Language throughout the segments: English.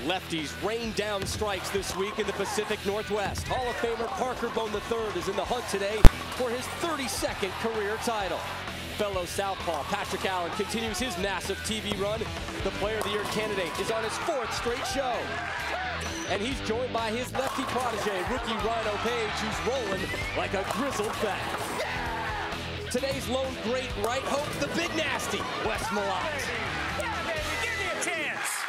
Lefties rain down strikes this week in the Pacific Northwest. Hall of Famer Bohn III is in the hunt today for his 32nd career title. Fellow southpaw Patrick Allen continues his massive TV run. The Player of the Year candidate is on his 4th straight show. And he's joined by his lefty protege, rookie Rhino Page, who's rolling like a grizzled vet. Today's lone great right hope, the big nasty, Wes Malott. Yeah, baby, give me a chance.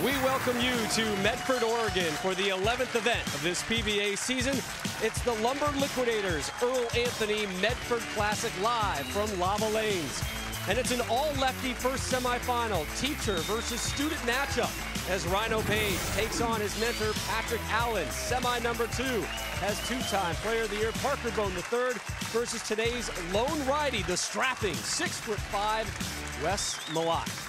We welcome you to Medford, Oregon for the 11th event of this PBA season. It's the Lumber Liquidators Earl Anthony Medford Classic live from Lava Lanes. And it's an all-lefty first semifinal, teacher versus student matchup, as Rhino Page takes on his mentor Patrick Allen. Semi number 2 has two-time Player of the Year Bohn III versus today's lone righty, the strapping 6'5" Wes Malott.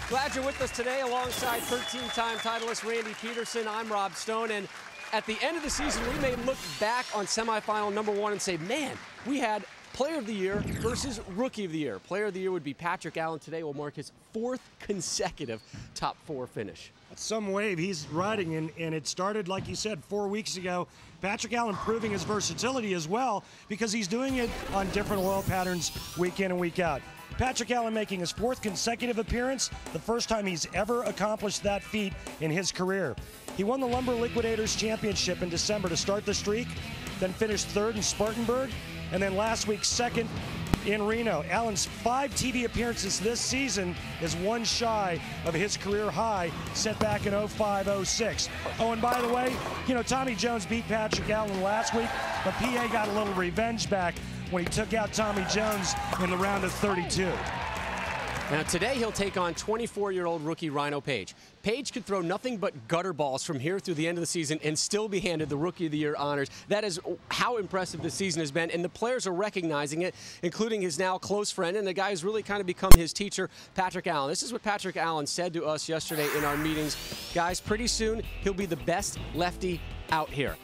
Glad you're with us today alongside 13-time titleist Randy Peterson. I'm Rob Stone, and at the end of the season, we may look back on semifinal number 1 and say, man, we had Player of the Year versus Rookie of the Year. Player of the Year would be Patrick Allen. Today will mark his 4th consecutive top 4 finish. That's some wave he's riding, and it started, like you said, 4 weeks ago. Patrick Allen proving his versatility as well, because he's doing it on different oil patterns week in and week out. Patrick Allen making his 4th consecutive appearance, the first time he's ever accomplished that feat in his career. He won the Lumber Liquidators Championship in December to start the streak, then finished 3rd in Spartanburg, and then last week 2nd in Reno. Allen's 5 TV appearances this season is 1 shy of his career high set back in 05-06. Oh, and by the way, you know, Tommy Jones beat Patrick Allen last week, but PA got a little revenge back when he took out Tommy Jones in the round of 32. Now today he'll take on 24-year-old rookie Rhino Page. Page could throw nothing but gutter balls from here through the end of the season and still be handed the Rookie of the Year honors. That is how impressive this season has been, and the players are recognizing it, including his now close friend and the guy who's really kind of become his teacher, Patrick Allen. This is what Patrick Allen said to us yesterday in our meetings. Guys, pretty soon he'll be the best lefty out here.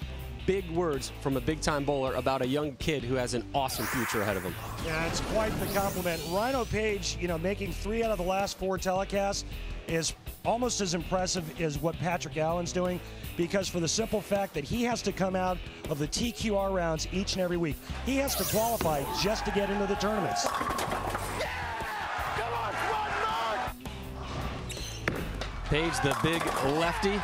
Big words from a big-time bowler about a young kid who has an awesome future ahead of him. Yeah, it's quite the compliment. Rhino Page, you know, making 3 out of the last 4 telecasts is almost as impressive as what Patrick Allen's doing, because for the simple fact that he has to come out of the TQR rounds each and every week. He has to qualify just to get into the tournaments. Page, the big lefty,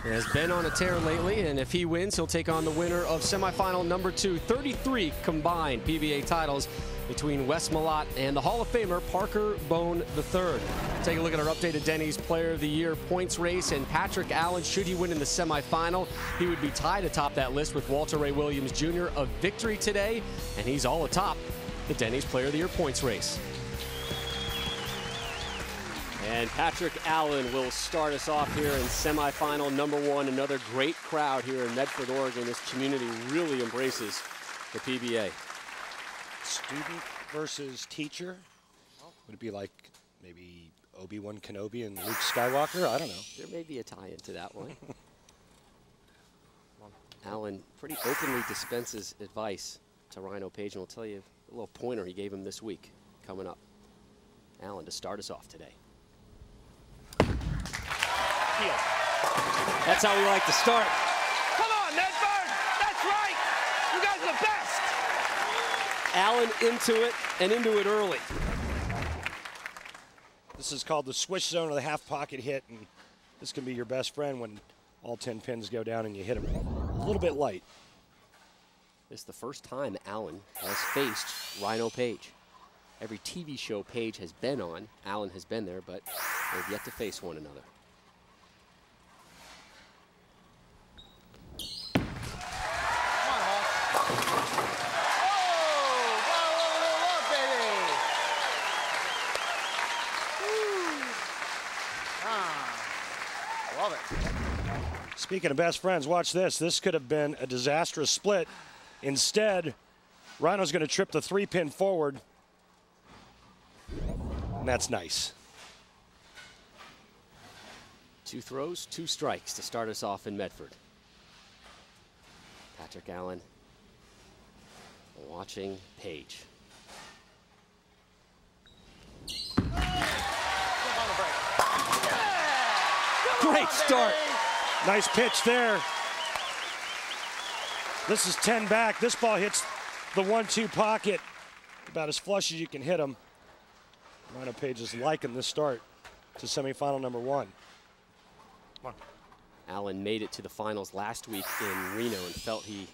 has been on a tear lately, and if he wins, he'll take on the winner of semifinal number 2. 33 combined PBA titles between Wes Malott and the Hall of Famer Bohn III. Take a look at our updated Denny's Player of the Year points race, and Patrick Allen, should he win in the semifinal, he would be tied atop that list with Walter Ray Williams Jr. A victory today, and he's all atop the Denny's Player of the Year points race. And Patrick Allen will start us off here in semifinal number 1. Another great crowd here in Medford, Oregon. This community really embraces the PBA. Student versus teacher? Would it be like maybe Obi-Wan Kenobi and Luke Skywalker? I don't know. There may be a tie-in to that one. Allen pretty openly dispenses advice to Rhino Page, and we'll tell you a little pointer he gave him this week coming up. Allen to start us off today. That's how we like to start. Come on, Medford! That's right! You guys are the best! Allen into it, and into it early. This is called the switch zone of the half pocket hit, and this can be your best friend when all 10 pins go down and you hit them a little bit light. This is the first time Allen has faced Rhino Page. Every TV show Page has been on, Allen has been there, but they've yet to face one another. Speaking of best friends, watch this. This could have been a disastrous split. Instead, Rhino's going to trip the 3-pin forward. And that's nice. 2 throws, 2 strikes to start us off in Medford. Patrick Allen watching Page. Great start. Nice pitch there. This is 10 back. This ball hits the 1-2 pocket about as flush as you can hit him. Rhino Page is liking this start to semifinal number 1. Allen made it to the finals last week in Reno and felt he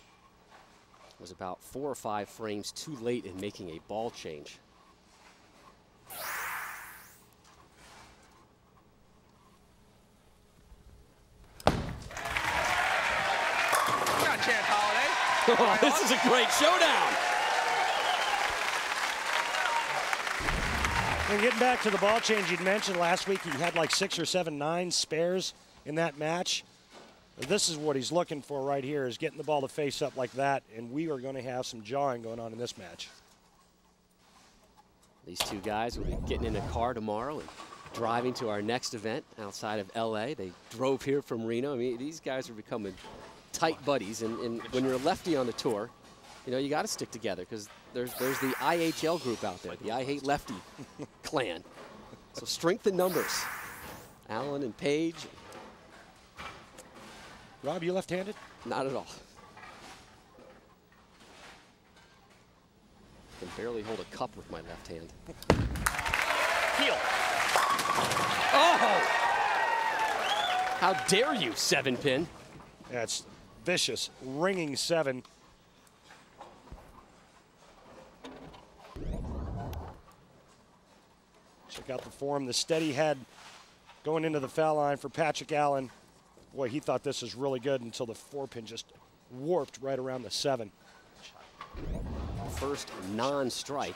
was about 4 or 5 frames too late in making a ball change. Oh, this is a great showdown. And getting back to the ball change you'd mentioned last week, he had like 6 or 7 9 spares in that match. This is what he's looking for right here, is getting the ball to face up like that, and we are going to have some jawing going on in this match. These 2 guys will be getting in a car tomorrow and driving to our next event outside of LA. They drove here from Reno. I mean, these guys are becoming tight buddies, and when you're a lefty on the tour, you know, you got to stick together, because there's the IHL group out there, the I Hate Lefty clan. So strength in numbers. Allen and Page. Rob, you left-handed? Not at all. I can barely hold a cup with my left hand. Heel. Oh! How dare you, 7-pin? That's vicious, ringing 7. Check out the form, the steady head going into the foul line for Patrick Allen. Boy, he thought this was really good until the 4-pin just warped right around the 7. First non-strike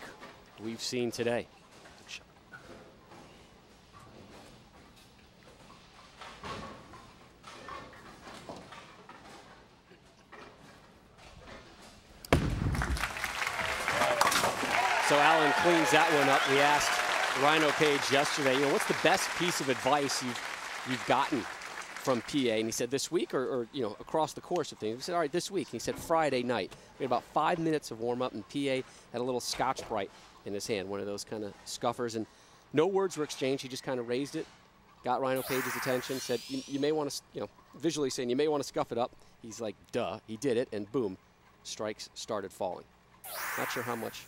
we've seen today. So Allen cleans that one up. We asked Rhino Page yesterday, you know, what's the best piece of advice you've gotten from PA? And he said this week, or you know, across the course of things. We said, all right, this week. And he said Friday night. We had about 5 minutes of warm up, and PA had a little Scotch-Brite in his hand, one of those kind of scuffers, and no words were exchanged. He just kind of raised it, got Rhino Page's attention, said, you may want to, you know, visually saying, you may want to scuff it up. He's like, duh. He did it, and boom, strikes started falling. Not sure how much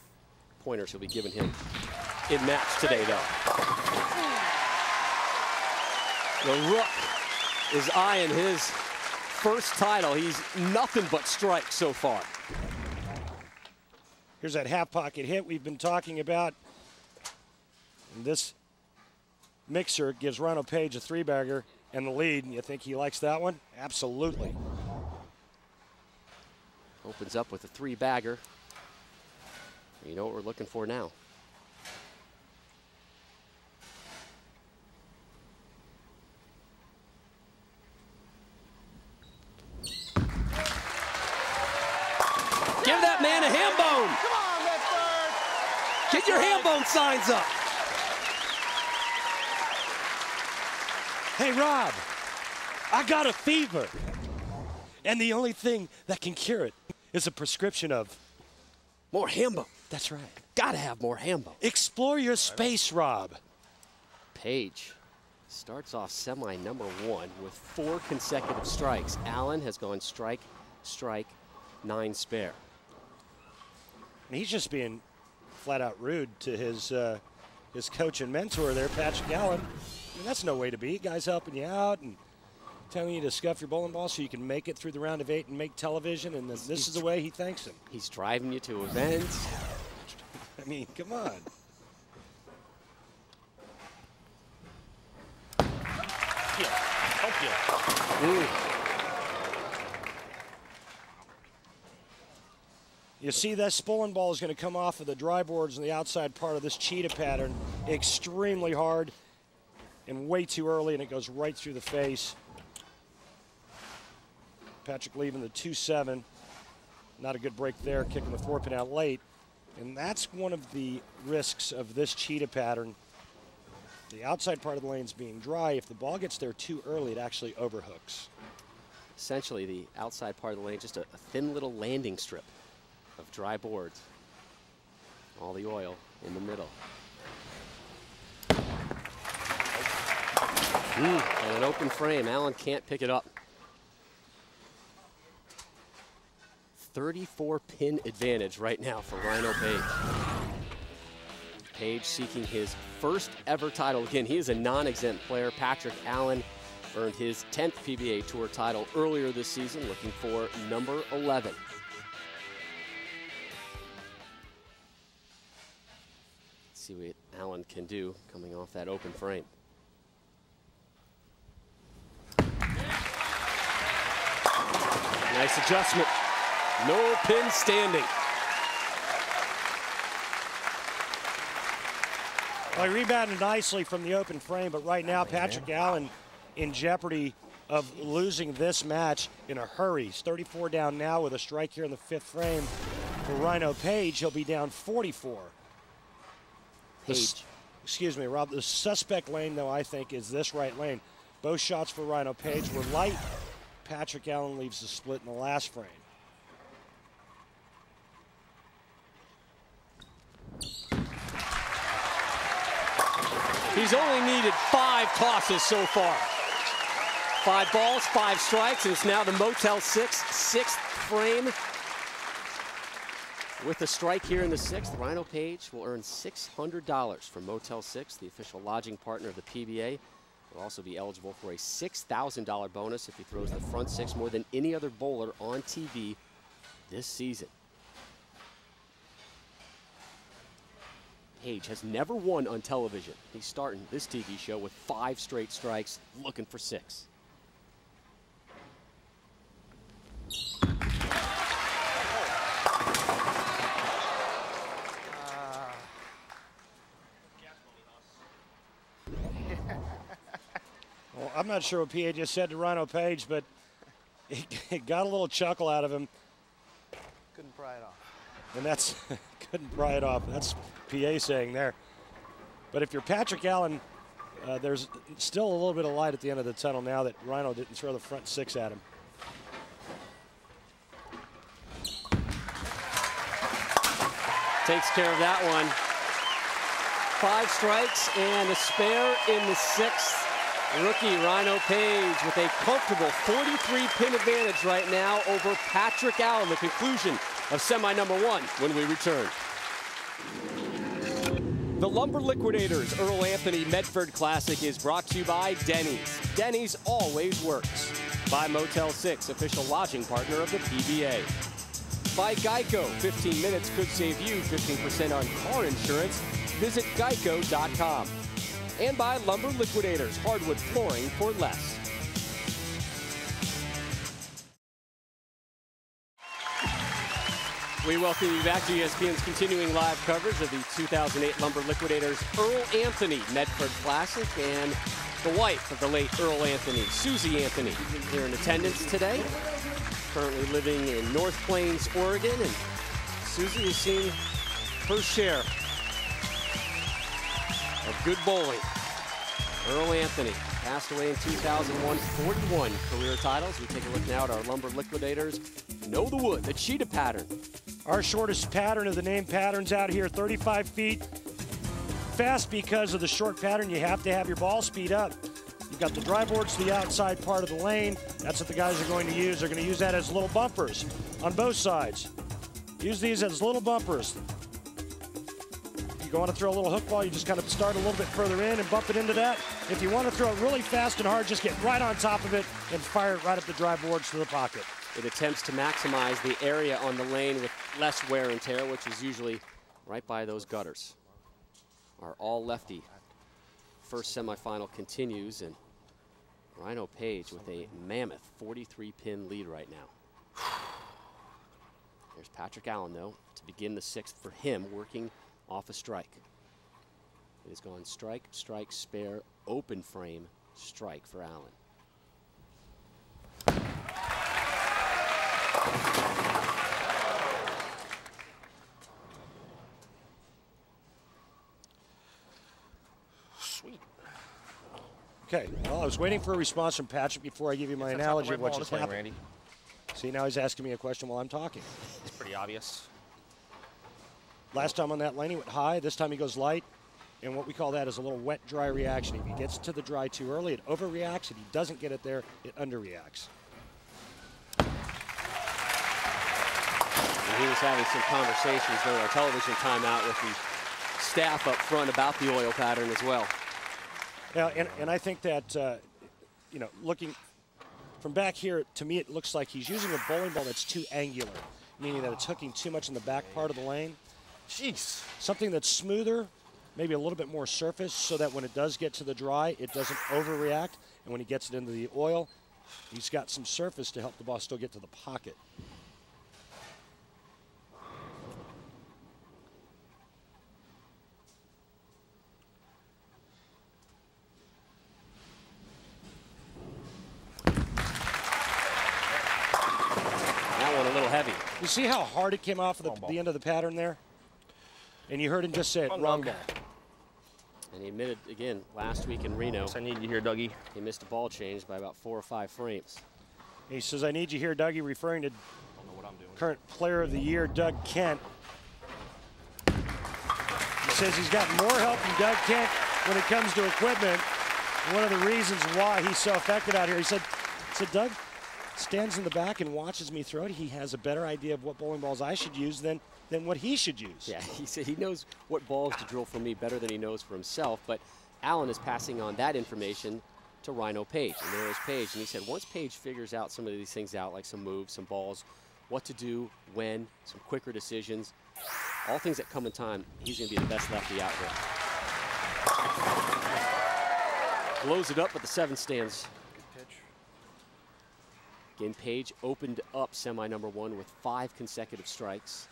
pointers he'll be giving him in match today, though. The Rook is eyeing his first title. He's nothing but strikes so far. Here's that half pocket hit we've been talking about. And this mixer gives Rhino Page a 3-bagger and the lead. And you think he likes that one? Absolutely. Opens up with a 3-bagger. You know what we're looking for now. Give that man a ham bone. Come on, Medford. Get your ham bone signs up. Hey, Rob, I got a fever. And the only thing that can cure it is a prescription of more ham bone. That's right. Gotta have more ham bone. Explore your space, Rob. Page starts off semi number 1 with 4 consecutive strikes. Allen has gone strike, strike, 9 spare. And he's just being flat out rude to his coach and mentor there, Patrick Allen. I mean, that's no way to be. Guys helping you out and telling you to scuff your bowling ball so you can make it through the round of 8 and make television, and this is the way he thanks him. He's driving you to events. I mean, come on. You see that bowling ball is going to come off of the dry boards on the outside part of this cheetah pattern extremely hard and way too early, and it goes right through the face. Patrick leaving the 2-7. Not a good break there, kicking the 4-pin out late. And that's one of the risks of this cheetah pattern, The outside part of the lane's being dry. If the ball gets there too early, it actually overhooks. Essentially, the outside part of the lane, just a thin little landing strip of dry boards. All the oil in the middle. And an open frame. Allen can't pick it up. 34-pin advantage right now for Rhino Page. Page seeking his first ever title. Again, he is a non-exempt player. Patrick Allen earned his 10th PBA Tour title earlier this season, looking for number 11. Let's see what Allen can do coming off that open frame. Nice adjustment. No pin standing. Well, he rebounded nicely from the open frame, but right now Patrick Allen in jeopardy of losing this match in a hurry. He's 34 down now with a strike here in the 5th frame. For Rhino Page, he'll be down 44. Excuse me, Rob. The suspect lane, though, I think, is this right lane. Both shots for Rhino Page were light. Patrick Allen leaves the split in the last frame. He's only needed 5 tosses so far. 5 balls, 5 strikes, and it's now the Motel 6, 6th frame. With a strike here in the 6th, Rhino Page will earn $600 from Motel 6, the official lodging partner of the PBA. Will also be eligible for a $6,000 bonus if he throws the front 6 more than any other bowler on TV this season. Page has never won on television. He's starting this TV show with 5 straight strikes, looking for 6. Well, I'm not sure what PA just said to Rhino Page, but it got a little chuckle out of him. Couldn't pry it off. And that's, couldn't pry it off. That's PA saying there. But if you're Patrick Allen, there's still a little bit of light at the end of the tunnel now that Rhino didn't throw the front 6 at him. Takes care of that one. 5 strikes and a spare in the 6th. Rookie Rhino Page with a comfortable 43-pin advantage right now over Patrick Allen. The conclusion of semi number 1 when we return. The Lumber Liquidators Earl Anthony Medford Classic is brought to you by Denny's. Denny's always works. By Motel 6, official lodging partner of the PBA. By Geico, 15 minutes could save you 15% on car insurance. Visit geico.com. And by Lumber Liquidators, hardwood flooring for less. We welcome you back to ESPN's continuing live coverage of the 2008 Lumber Liquidators Earl Anthony Medford Classic, and the wife of the late Earl Anthony, Susie Anthony, here in attendance today. Currently living in North Plains, Oregon, and Susie has seen her share of good bowling. Earl Anthony passed away in 2001, 41 career titles. We take a look now at our Lumber Liquidators. Know the wood, the cheetah pattern. Our shortest pattern of the named patterns out here, 35 feet. Fast because of the short pattern, you have to have your ball speed up. You've got the dry boards to the outside part of the lane. That's what the guys are going to use. They're going to use that as little bumpers on both sides. Use these as little bumpers. If you want to throw a little hook ball, you just kind of start a little bit further in and bump it into that. If you want to throw it really fast and hard, just get right on top of it and fire it right up the dry boards to the pocket. It attempts to maximize the area on the lane with less wear and tear, which is usually right by those gutters. Our all-lefty first semifinal continues, and Rhino Page with a mammoth 43-pin lead right now. There's Patrick Allen, though, to begin the 6th for him, working off a strike. It has gone strike, strike, spare, open frame, strike for Allen. Sweet. Okay, well, I was waiting for a response from Patrick before I give you my analogy of what just happened. Randy. See, now he's asking me a question while I'm talking. It's pretty obvious. Last time on that lane, he went high. This time he goes light. And what we call that is a little wet-dry reaction. If he gets to the dry too early, it overreacts. If he doesn't get it there, it underreacts. And he was having some conversations during our television timeout with the staff up front about the oil pattern as well. Yeah, and I think that, you know, looking from back here, to me it looks like he's using a bowling ball that's too angular, meaning that it's hooking too much in the back part of the lane. Jeez. Something that's smoother, maybe a little bit more surface, so that when it does get to the dry, it doesn't overreact. And when he gets it into the oil, he's got some surface to help the ball still get to the pocket. That one a little heavy. You see how hard it came off at the end of the pattern there? And you heard him just say it, wrong ball. And he admitted, again, last week in Reno, I need you here, Dougie. he missed a ball change by about 4 or 5 frames. He says, I need you here, Dougie, referring to current player of the year, Doug Kent. He says he's got more help from Doug Kent when it comes to equipment. One of the reasons why he's so effective out here, he said Doug stands in the back and watches me throw it. He has a better idea of what bowling balls I should use than what he should use. Yeah, he said he knows what balls to drill for me better than he knows for himself, but Alan is passing on that information to Rhino Page, and there is Page, and he said once Page figures out some of these things out, like some moves, some balls, what to do, when, some quicker decisions, all things that come in time, he's going to be the best lefty out there. Blows it up, but the 7 stands. Again, Page opened up semi number 1 with 5 consecutive strikes.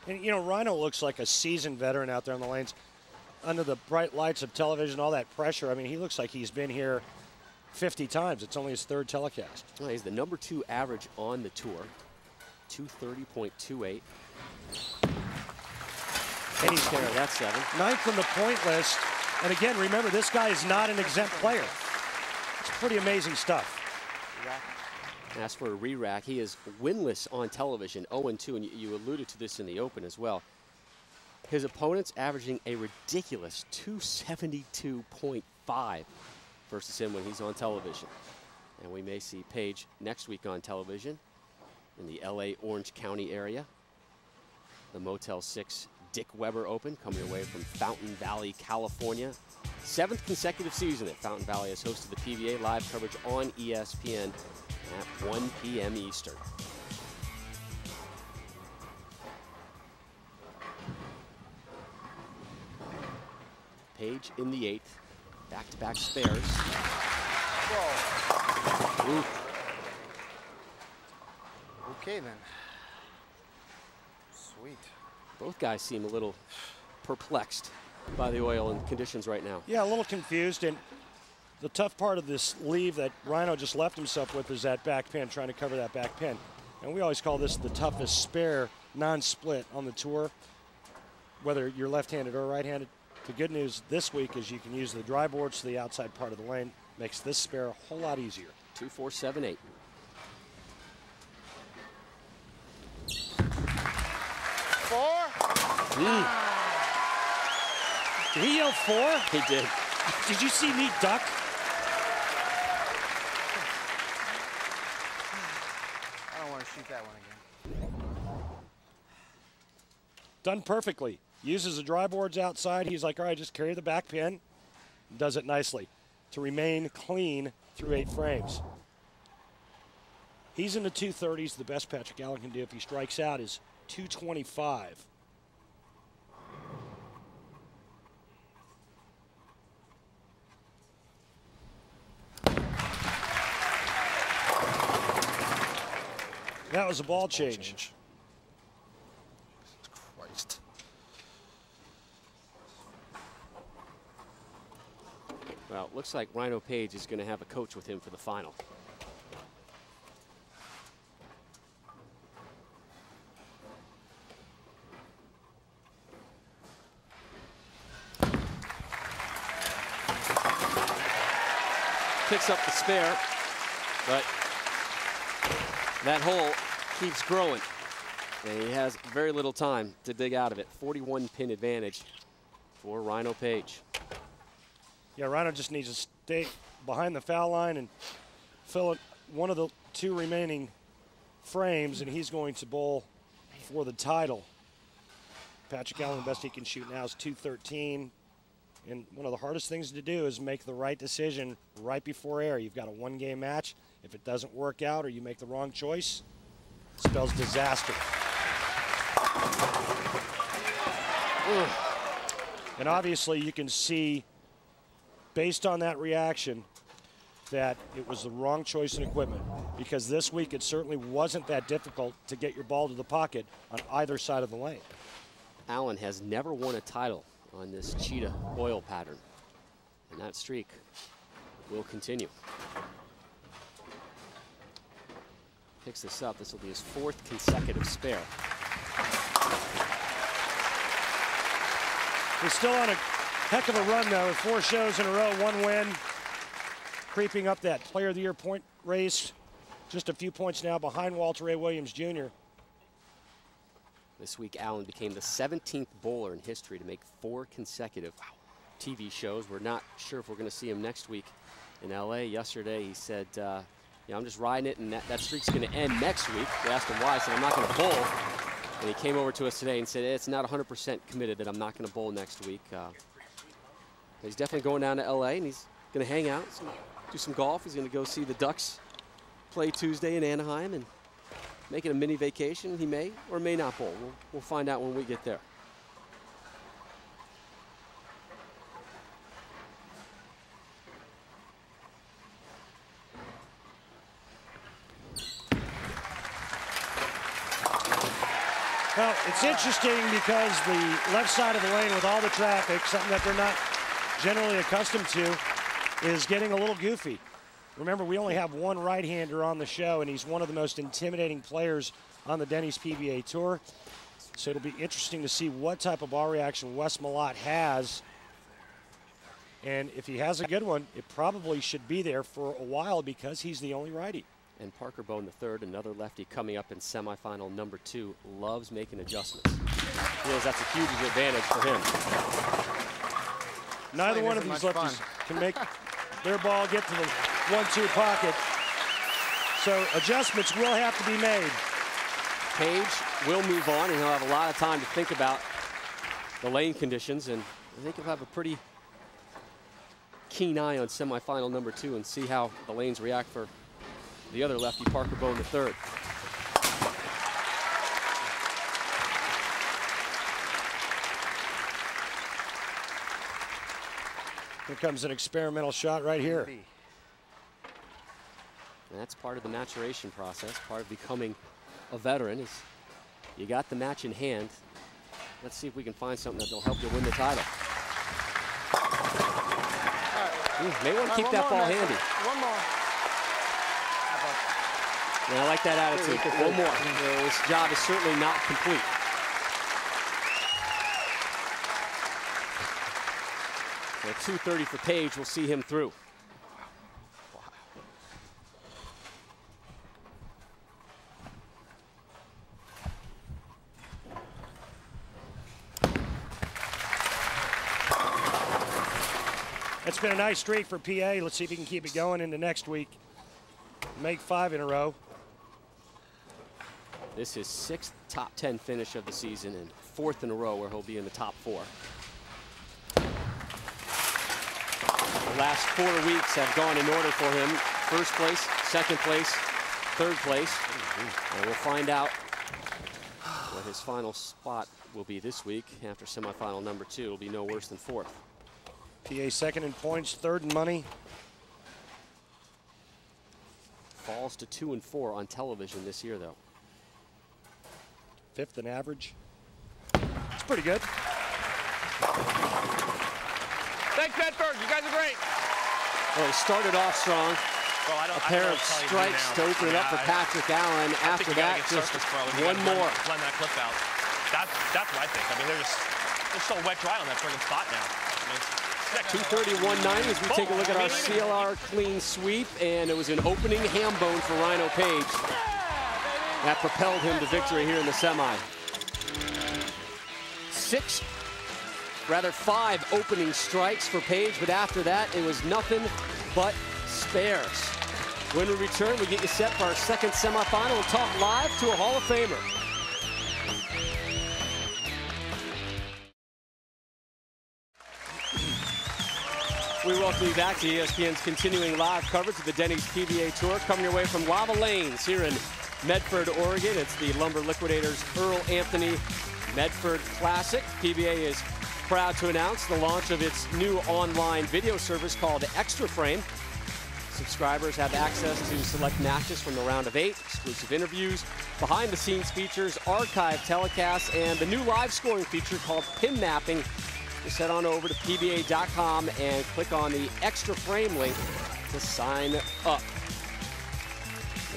And, you know, Rhino looks like a seasoned veteran out there on the lanes. Under the bright lights of television, all that pressure, I mean, he looks like he's been here 50 times. It's only his 3rd telecast. Well, he's the number 2 average on the tour, 230.28. And he's there, that's 7. 9th on the point list. And again, remember, this guy is not an exempt player. It's pretty amazing stuff. As for a re-rack, he is winless on television, 0-2, and you alluded to this in the Open as well. His opponent's averaging a ridiculous 272.5 versus him when he's on television. And we may see Page next week on television in the LA Orange County area. The Motel 6 Dick Weber Open coming away from Fountain Valley, California. 7th consecutive season that Fountain Valley has hosted the PBA. Live coverage on ESPN at 1 p.m. Eastern. Page in the 8th. Back-to-back spares. Whoa. Ooh. Okay, then. Sweet. Both guys seem a little perplexed by the oil and conditions right now. Yeah, a little confused. And the tough part of this leave that Rhino just left himself with is that back pin, trying to cover that back pin. And we always call this the toughest spare non-split on the tour, whether you're left-handed or right-handed. The good news this week is you can use the dry boards to the outside part of the lane. Makes this spare a whole lot easier. 2-4-7-8. Did he yell 4? He did. Did you see me duck? I don't want to shoot that one again. Done perfectly. Uses the dry boards outside. He's like, all right, just carry the back pin. Does it nicely to remain clean through 8 frames. He's in the 230s. The best Patrick Allen can do if he strikes out is 225. That was a ball change. Jesus Christ. Well, it looks like Rhino Page is going to have a coach with him for the final. picks up the spare, but that hole keeps growing. And he has very little time to dig out of it. 41 pin advantage for Rhino Page. Yeah, Rhino just needs to stay behind the foul line and fill it one of the two remaining frames, and he's going to bowl for the title. Patrick Allen, the best he can shoot now is 213. And one of the hardest things to do is make the right decision right before air. You've got a one-game match. If it doesn't work out or you make the wrong choice, it spells disaster. And obviously you can see, based on that reaction, that it was the wrong choice in equipment, because this week it certainly wasn't that difficult to get your ball to the pocket on either side of the lane. Allen has never won a title on this cheetah oil pattern, and that streak will continue. Picks this up. This will be his 4th consecutive spare. He's still on a heck of a run, though, with 4 shows in a row, 1 win, creeping up that Player of the Year point race, just a few points now behind Walter A. Williams Jr. This week, Allen became the 17th bowler in history to make 4 consecutive TV shows. We're not sure if we're going to see him next week in LA. Yesterday, he said, I'm just riding it, and that streak's going to end next week. We asked him why. He said, I'm not going to bowl. And he came over to us today and said, it's not 100% committed that I'm not going to bowl next week. He's definitely going down to LA, and he's going to hang out, do some golf. He's going to go see the Ducks play Tuesday in Anaheim and make it a mini vacation. He may or may not bowl. We'll find out when we get there. Well, it's interesting because the left side of the lane with all the traffic, something that they're not generally accustomed to, is getting a little goofy. Remember, we only have one right-hander on the show, and he's one of the most intimidating players on the Denny's PBA Tour. So it'll be interesting to see what type of ball reaction Wes Malott has. And if he has a good one, it probably should be there for a while because he's the only righty. And Parker Bohn III, another lefty coming up in semifinal number 2, loves making adjustments. Feels that's a huge advantage for him. Neither one of these lefties can make their ball get to the 1-2 pocket. So adjustments will have to be made. Page will move on, and he'll have a lot of time to think about the lane conditions, and I think he'll have a pretty keen eye on semifinal number 2 and see how the lanes react for the other lefty, Parker Bohn III. Here comes an experimental shot right here. And that's part of the maturation process, part of becoming a veteran. Is you got the match in hand. Let's see if we can find something that'll help you win the title. May want to keep that ball handy. One more. And I like that attitude. One more. This job is certainly not complete. So 230 for Page. We'll see him through. It's been a nice streak for PA. Let's see if he can keep it going into next week. Make 5 in a row. This is 6th top 10 finish of the season and 4th in a row where he'll be in the top 4. The last 4 weeks have gone in order for him. 1st place, 2nd place, 3rd place. And we'll find out what his final spot will be this week after semifinal number 2. It'll be no worse than 4th. PA 2nd in points, 3rd in money. Falls to 2 and 4 on television this year, though. 5th in average. It's pretty good. Thanks, Medford. You guys are great. Well, he started off strong. Well, A pair of strikes to open it up for Patrick Allen. After that, just one more. Blend that clip out. That's what I think. I mean, they're so wet dry on that friggin' spot now. 231.90 as we take a look at our CLR clean sweep, and it was an opening ham bone for Rhino Page. That propelled him to victory here in the semi. 5 opening strikes for Page, but after that, it was nothing but spares. When we return, we get you set for our second semifinal and talk live to a Hall of Famer. We welcome you back to ESPN's continuing live coverage of the Denny's PBA Tour, coming your way from Lava Lanes here in Medford, Oregon. It's the Lumber Liquidators Earl Anthony Medford Classic. PBA is proud to announce the launch of its new online video service called Extra Frame. Subscribers have access to select matches from the round of 8, exclusive interviews, behind-the-scenes features, archive telecasts, and the new live scoring feature called Pin Mapping. Just head on over to PBA.com and click on the Extra Frame link to sign up.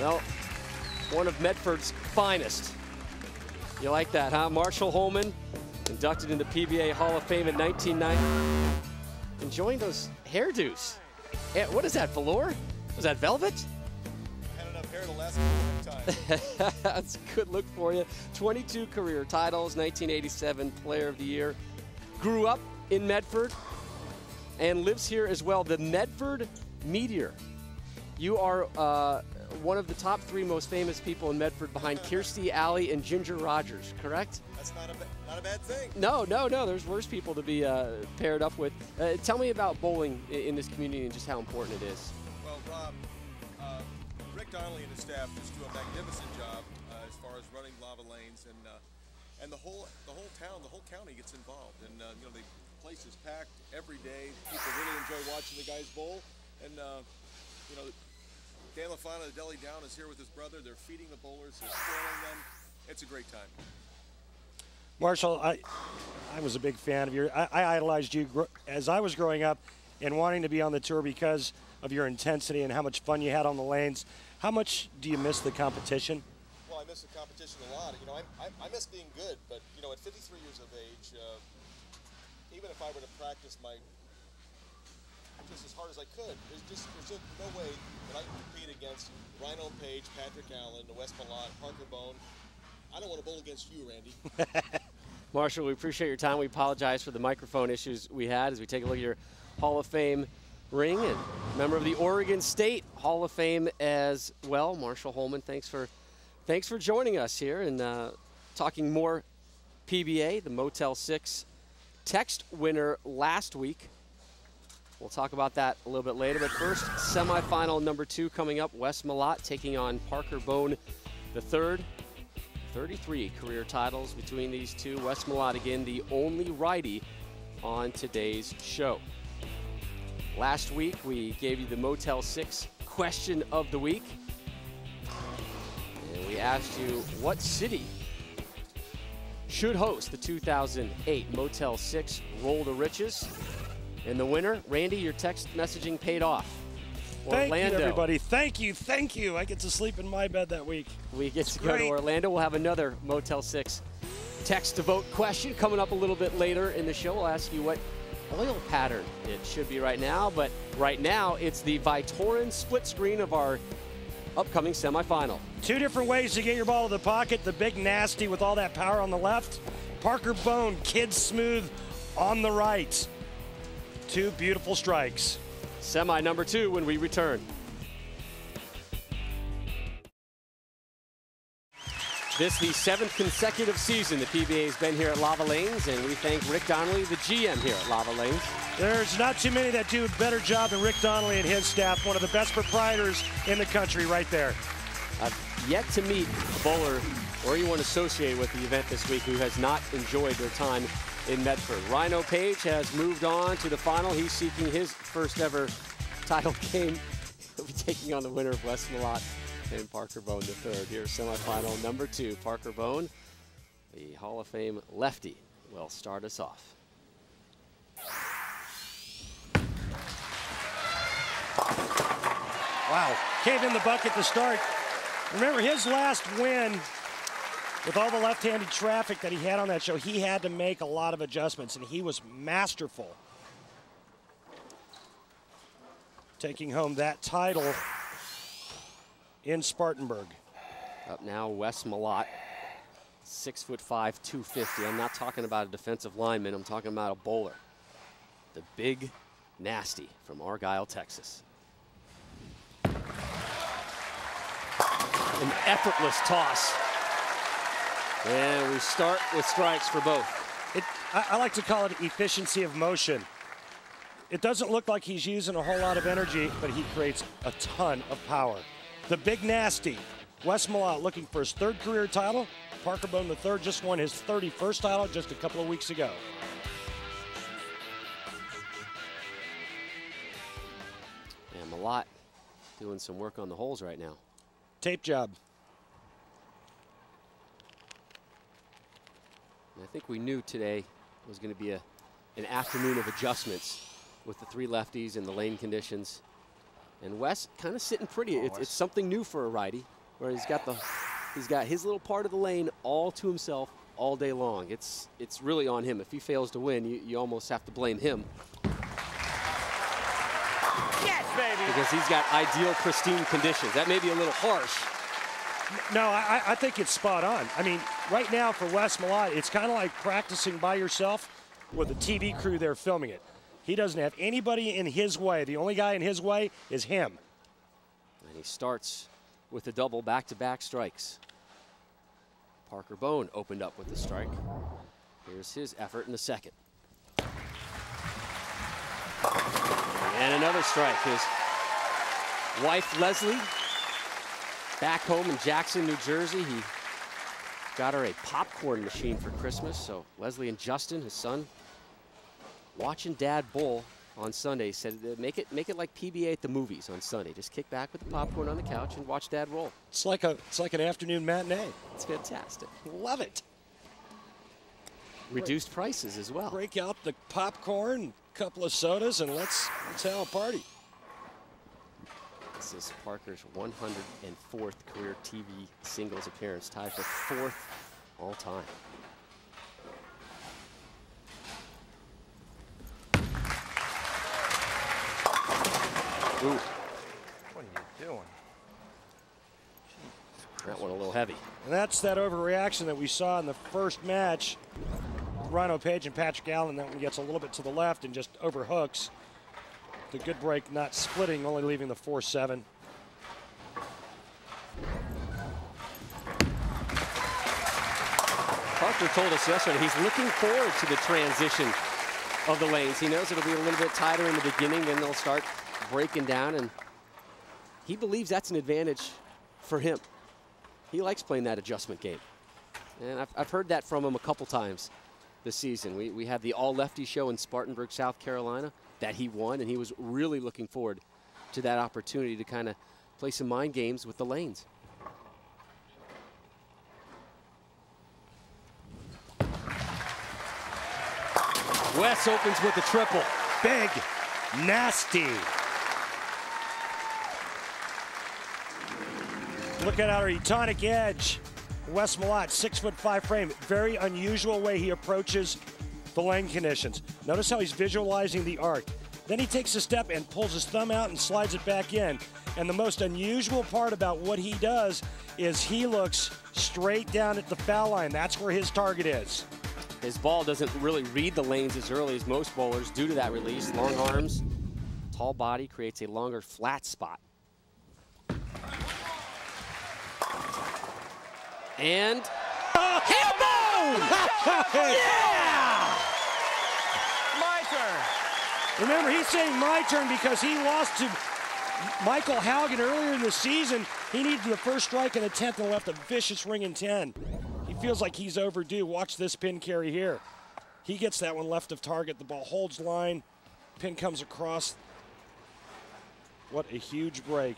Well, one of Medford's finest. You like that, huh? Marshall Holman, inducted into PBA Hall of Fame in 1990. Enjoying those hairdos. What is that, velour? Was that velvet? Had enough hair to last a long time. That's a good look for you. 22 career titles, 1987 Player of the Year. Grew up in Medford and lives here as well. The Medford Meteor. You are one of the top 3 most famous people in Medford behind Kirstie Alley and Ginger Rogers, correct? That's not a bad thing. No. There's worse people to be paired up with. Tell me about bowling in this community and just how important it is. Well, Rob, Rick Donnelly and his staff just do a magnificent job as far as running lava lanes, and the whole town, the whole county gets involved, and you know, the place is packed every day. People really enjoy watching the guys bowl, and you know, Dan LaFana, the Deli Down, is here with his brother. They're feeding the bowlers, they're spoiling them. It's a great time. Marshall, I was a big fan of your. I idolized you as I was growing up and wanting to be on the tour because of your intensity and how much fun you had on the lanes. How much do you miss the competition? Well, I miss the competition a lot. You know, I miss being good, but you know, at 53 years of age, even if I were to practice just as hard as I could, there's just no way that I can compete against Rhino Page, Patrick Allen, Wes Malott, Parker Bohn. I don't want to bowl against you, Randy. Marshall, we appreciate your time. We apologize for the microphone issues we had as we take a look at your Hall of Fame ring, and member of the Oregon State Hall of Fame as well. Marshall Holman, thanks for joining us here and talking more PBA, the Motel 6 text winner last week. We'll talk about that a little bit later, but first, semifinal number 2 coming up. Wes Malott taking on Parker Bohn III. 33 career titles between these two. Wes Malott, again, the only righty on today's show. Last week, we gave you the Motel 6 question of the week. And we asked you what city should host the 2008 Motel 6 Roll to Riches. And the winner, Randy, your text messaging paid off. Orlando. Thank you, everybody. Thank you. I get to sleep in my bed that week. We get to go to Orlando. We'll have another Motel 6 text to vote question coming up a little bit later in the show. We'll ask you what oil pattern it should be right now. But right now, it's the Vitorin split screen of our upcoming semifinal. 2 different ways to get your ball to the pocket. The big nasty with all that power on the left. Parker Bohn, kid smooth on the right. 2 beautiful strikes. Semi number 2 when we return. This the 7th consecutive season the PBA has been here at Lava Lanes, and we thank Rick Donnelly, the GM here at Lava Lanes. There's not too many that do a better job than Rick Donnelly and his staff. One of the best proprietors in the country right there. I've yet to meet a bowler or anyone associated with the event this week who has not enjoyed their time in Medford. Rhino Page has moved on to the final. He's seeking his first ever title game. He'll be taking on the winner of Wes Malott and Parker Bohn III. Here's semifinal number 2. Parker Bohn, the Hall of Fame lefty, will start us off. Wow, came in the bucket to start. Remember his last win, with all the left-handed traffic that he had on that show, he had to make a lot of adjustments, and he was masterful taking home that title in Spartanburg. Up now, Wes Malott, 6'5", 250. I'm not talking about a defensive lineman. I'm talking about a bowler. The big nasty from Argyle, Texas. An effortless toss. And we start with strikes for both. I like to call it efficiency of motion. It doesn't look like he's using a whole lot of energy, but he creates a ton of power. The big nasty, Wes Malott, looking for his 3rd career title. Parker Bohn III just won his 31st title just a couple of weeks ago. And Malott doing some work on the holes right now. Tape job. And I think we knew today was going to be an afternoon of adjustments with the 3 lefties and the lane conditions. And Wes kind of sitting pretty. It's something new for a righty, where he's got his little part of the lane all to himself all day long. It's really on him. If he fails to win, you almost have to blame him. Yes, baby. Because he's got ideal, pristine conditions. That may be a little harsh. No, I think it's spot on. I mean, right now for Wes Malott, it's kind of like practicing by yourself with a TV crew there filming it. He doesn't have anybody in his way. The only guy in his way is him. And he starts with the double back-to-back strikes. Parker Bohn opened up with the strike. Here's his effort in the second. And another strike. His wife, Leslie, back home in Jackson, New Jersey. He got her a popcorn machine for Christmas. So Leslie and Justin, his son, watching Dad bowl on Sunday, said make it like PBA at the movies on Sunday. Just kick back with the popcorn on the couch and watch Dad roll. It's like an afternoon matinee. It's fantastic. Love it. Reduced prices as well. Break out the popcorn, couple of sodas, and let's have a party. This is Parker's 104th career TV singles appearance, tied for 4th all time. Ooh. What are you doing? That one a little heavy. And that's that overreaction that we saw in the first match. Rhino Page and Patrick Allen. That one gets a little bit to the left and just overhooks. The good break not splitting, only leaving the 4-7. Parker told us yesterday he's looking forward to the transition of the lanes. He knows it'll be a little bit tighter in the beginning, then they'll start breaking down, and he believes that's an advantage for him. He likes playing that adjustment game. And I've heard that from him a couple times this season. We had the all-lefty show in Spartanburg, South Carolina, that he won, and he was really looking forward to that opportunity to kind of play some mind games with the lanes. Wes opens with a triple. Big, nasty. Look at our Etonic edge. Wes Malott, 6'5" frame. Very unusual way he approaches the lane conditions. Notice how he's visualizing the arc. Then he takes a step and pulls his thumb out and slides it back in. And the most unusual part about what he does is he looks straight down at the foul line. That's where his target is. His ball doesn't really read the lanes as early as most bowlers due to that release. Long arms, tall body creates a longer flat spot. And elbow! Yeah! My turn. Remember, he's saying my turn because he lost to Michael Haugen earlier in the season. He needed the first strike in the 10th and left a vicious ring in 10. He feels like he's overdue. Watch this pin carry here. He gets that one left of target. The ball holds line. Pin comes across. What a huge break.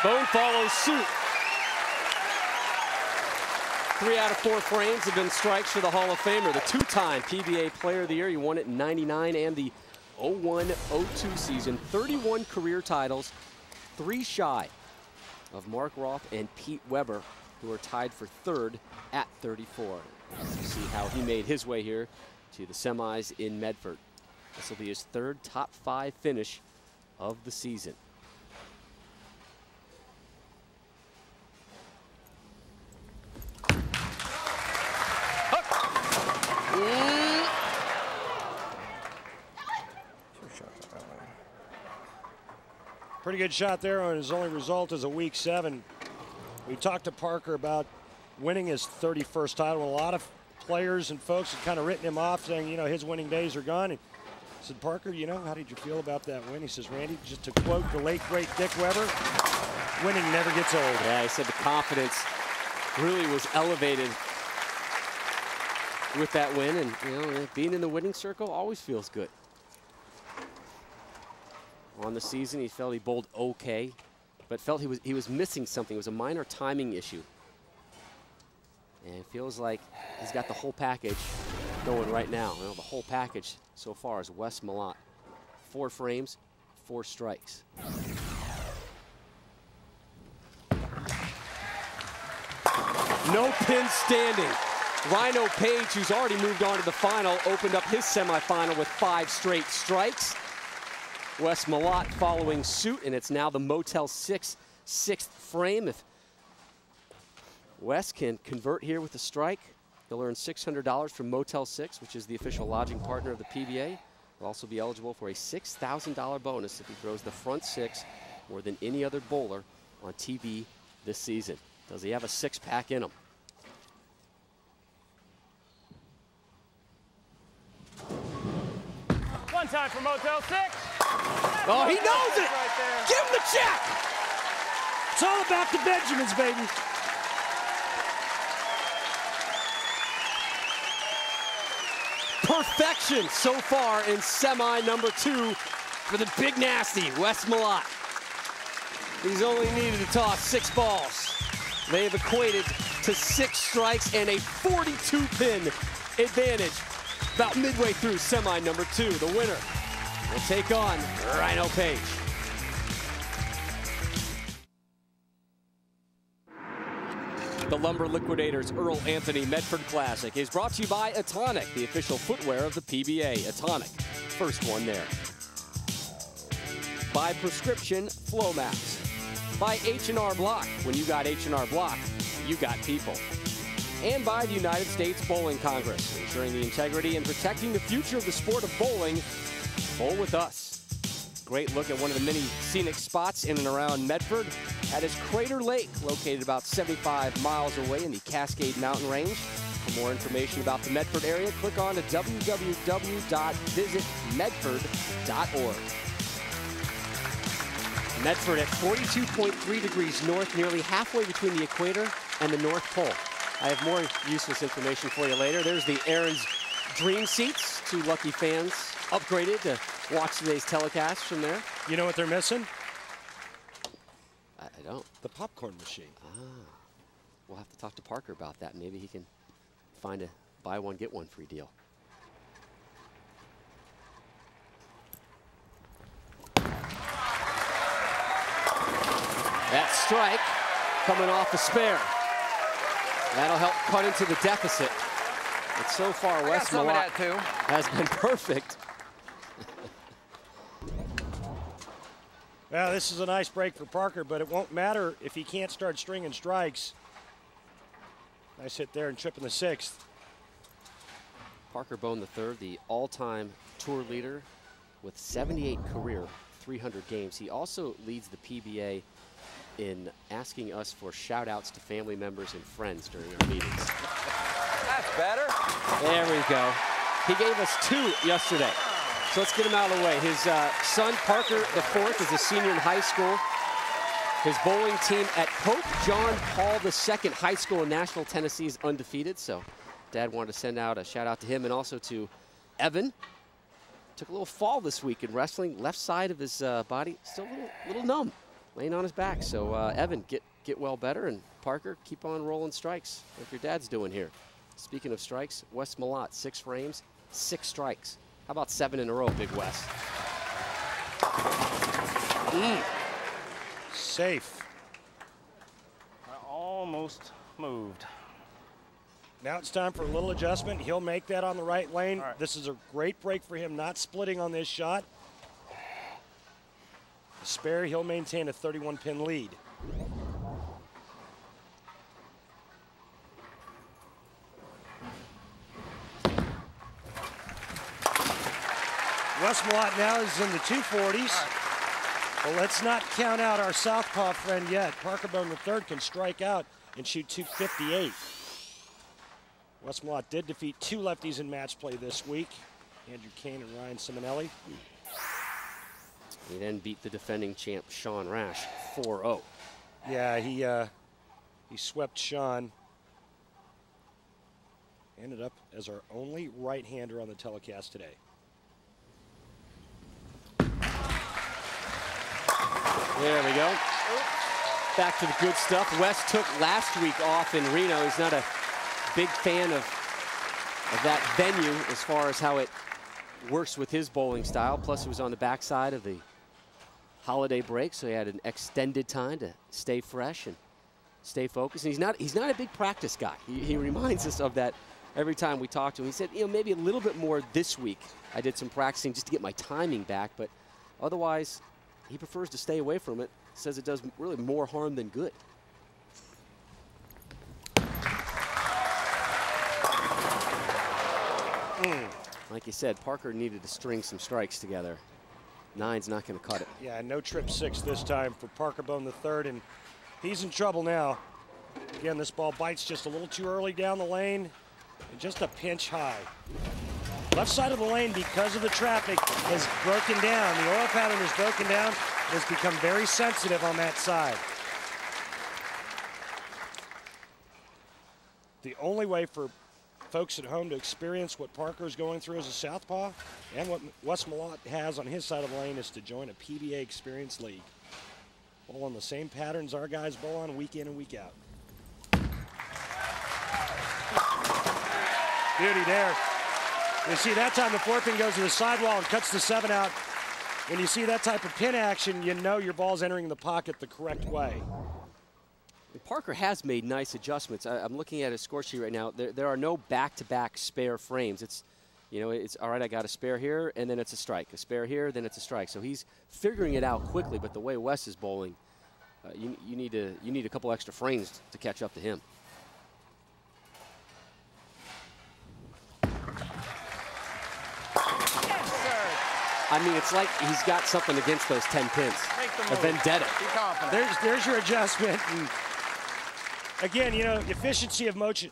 Bohn follows suit. 3 out of 4 frames have been strikes for the Hall of Famer, the 2-time PBA Player of the Year. He won it in '99 and the 01-02 season. 31 career titles, 3 shy of Mark Roth and Pete Weber, who are tied for 3rd at 34. Let's see how he made his way here to the semis in Medford. This will be his third top 5 finish of the season. Pretty good shot there on his only result as a week 7. We talked to Parker about winning his 31st title. A lot of players and folks had kind of written him off, saying, you know, his winning days are gone. And I said, Parker, you know, how did you feel about that win? He says, Randy, just to quote the late, great Dick Weber, winning never gets old. Yeah, he said the confidence really was elevated with that win. And, you know, being in the winning circle always feels good. On the season, he felt he bowled okay, but felt he was missing something. It was a minor timing issue. And it feels like he's got the whole package going right now. You know, the whole package so far is Wes Malott. 4 frames, 4 strikes. No pin standing. Rhino Page, who's already moved on to the final, opened up his semifinal with 5 straight strikes. Wes Malott following suit, and it's now the Motel 6 6th frame. If Wes can convert here with a strike, he'll earn $600 from Motel 6, which is the official lodging partner of the PBA. He'll also be eligible for a $6,000 bonus if he throws the front 6 more than any other bowler on TV this season. Does he have a 6-pack in him? One time for Motel 6. Oh, he knows it! Right there. Give him the check! It's all about the Benjamins, baby. Perfection so far in semi number 2 for the big nasty, Wes Malott. He's only needed to toss 6 balls. They have equated to 6 strikes and a 42-pin advantage. About midway through semi number 2, the winner will take on Rhino Page. The Lumber Liquidators Earl Anthony Medford Classic is brought to you by Atonic, the official footwear of the PBA. Atonic, first one there. By Prescription Flow Maps. By H&R Block. When you got H&R Block, you got people. And by the United States Bowling Congress, ensuring the integrity and protecting the future of the sport of bowling. Bowl with us. Great look at one of the many scenic spots in and around Medford. That is Crater Lake, located about 75 miles away in the Cascade Mountain Range. For more information about the Medford area, click on to www.visitmedford.org. Medford at 42.3 degrees north, nearly halfway between the equator and the North Pole. I have more useless information for you later. There's the Aaron's Dream Seats. 2 lucky fans upgraded to watch today's telecast from there. You know what they're missing? I don't. The popcorn machine. We'll have to talk to Parker about that. Maybe he can find a buy one, get one free deal. That strike coming off a spare. That'll help cut into the deficit. But so far, Wes Malott has been perfect. Well, this is a nice break for Parker, but it won't matter if he can't start stringing strikes. Nice hit there and tripping the 6th. Parker Bohn III, the all-time tour leader with 78 career 300 games. He also leads the PBA in asking us for shout-outs to family members and friends during our meetings. That's better. There we go. He gave us 2 yesterday. So let's get him out of the way. His son, Parker IV, is a senior in high school. His bowling team at Pope John Paul II High School in Nashville, Tennessee is undefeated. So Dad wanted to send out a shout out to him and also to Evan. Took a little fall this week in wrestling. Left side of his body still a little numb, laying on his back. So Evan, get well better. And Parker, keep on rolling strikes like your dad's doing here. Speaking of strikes, Wes Malott, 6 frames, 6 strikes. How about 7 in a row, Big Wes? Safe. I almost moved. Now it's time for a little adjustment. He'll make that on the right lane. Right. This is a great break for him, not splitting on this shot. Spare, he'll maintain a 31-pin lead. Wes Malott now is in the 240s. But let's not count out our southpaw friend yet. Parker Bohn III can strike out and shoot 258. Wes Malott did defeat 2 lefties in match play this week, Andrew Kane and Ryan Simonelli. He then beat the defending champ Sean Rash 4-0. Yeah, he swept Sean. Ended up as our only right-hander on the telecast today. There we go. Back to the good stuff. Wes took last week off in Reno. He's not a big fan of that venue as far as how it works with his bowling style. Plus, it was on the backside of the holiday break, so he had an extended time to stay fresh and stay focused. And he's not a big practice guy. He reminds us of that every time we talk to him. He said, you know, maybe a little bit more this week. I did some practicing just to get my timing back, but otherwise, he prefers to stay away from it. Says it does really more harm than good. Like you said, Parker needed to string some strikes together. 9's not going to cut it. Yeah, no trip 6 this time for Parker Bohn III, and he's in trouble now. Again, this ball bites just a little too early down the lane, and just a pinch high. Left side of the lane, because of the traffic, has broken down. The oil pattern has broken down. It has become very sensitive on that side. The only way for folks at home to experience what Parker is going through as a southpaw and what Wes Malott has on his side of the lane is to join a PBA Experience League. Bowl on the same patterns our guys bowl on week in and week out. Beauty there. You see that time the 4-pin goes to the sidewall and cuts the 7 out. When you see that type of pin action, you know your ball's entering the pocket the correct way. Parker has made nice adjustments. I'm looking at his score sheet right now. There are no back-to-back spare frames. It's, you know, it's all right, I got a spare here, and then it's a strike. A spare here, then it's a strike. So he's figuring it out quickly, but the way Wes is bowling, you need a couple extra frames to catch up to him. I mean, it's like he's got something against those 10 pins. A vendetta. Be confident. There's your adjustment. And again, you know, efficiency of motion.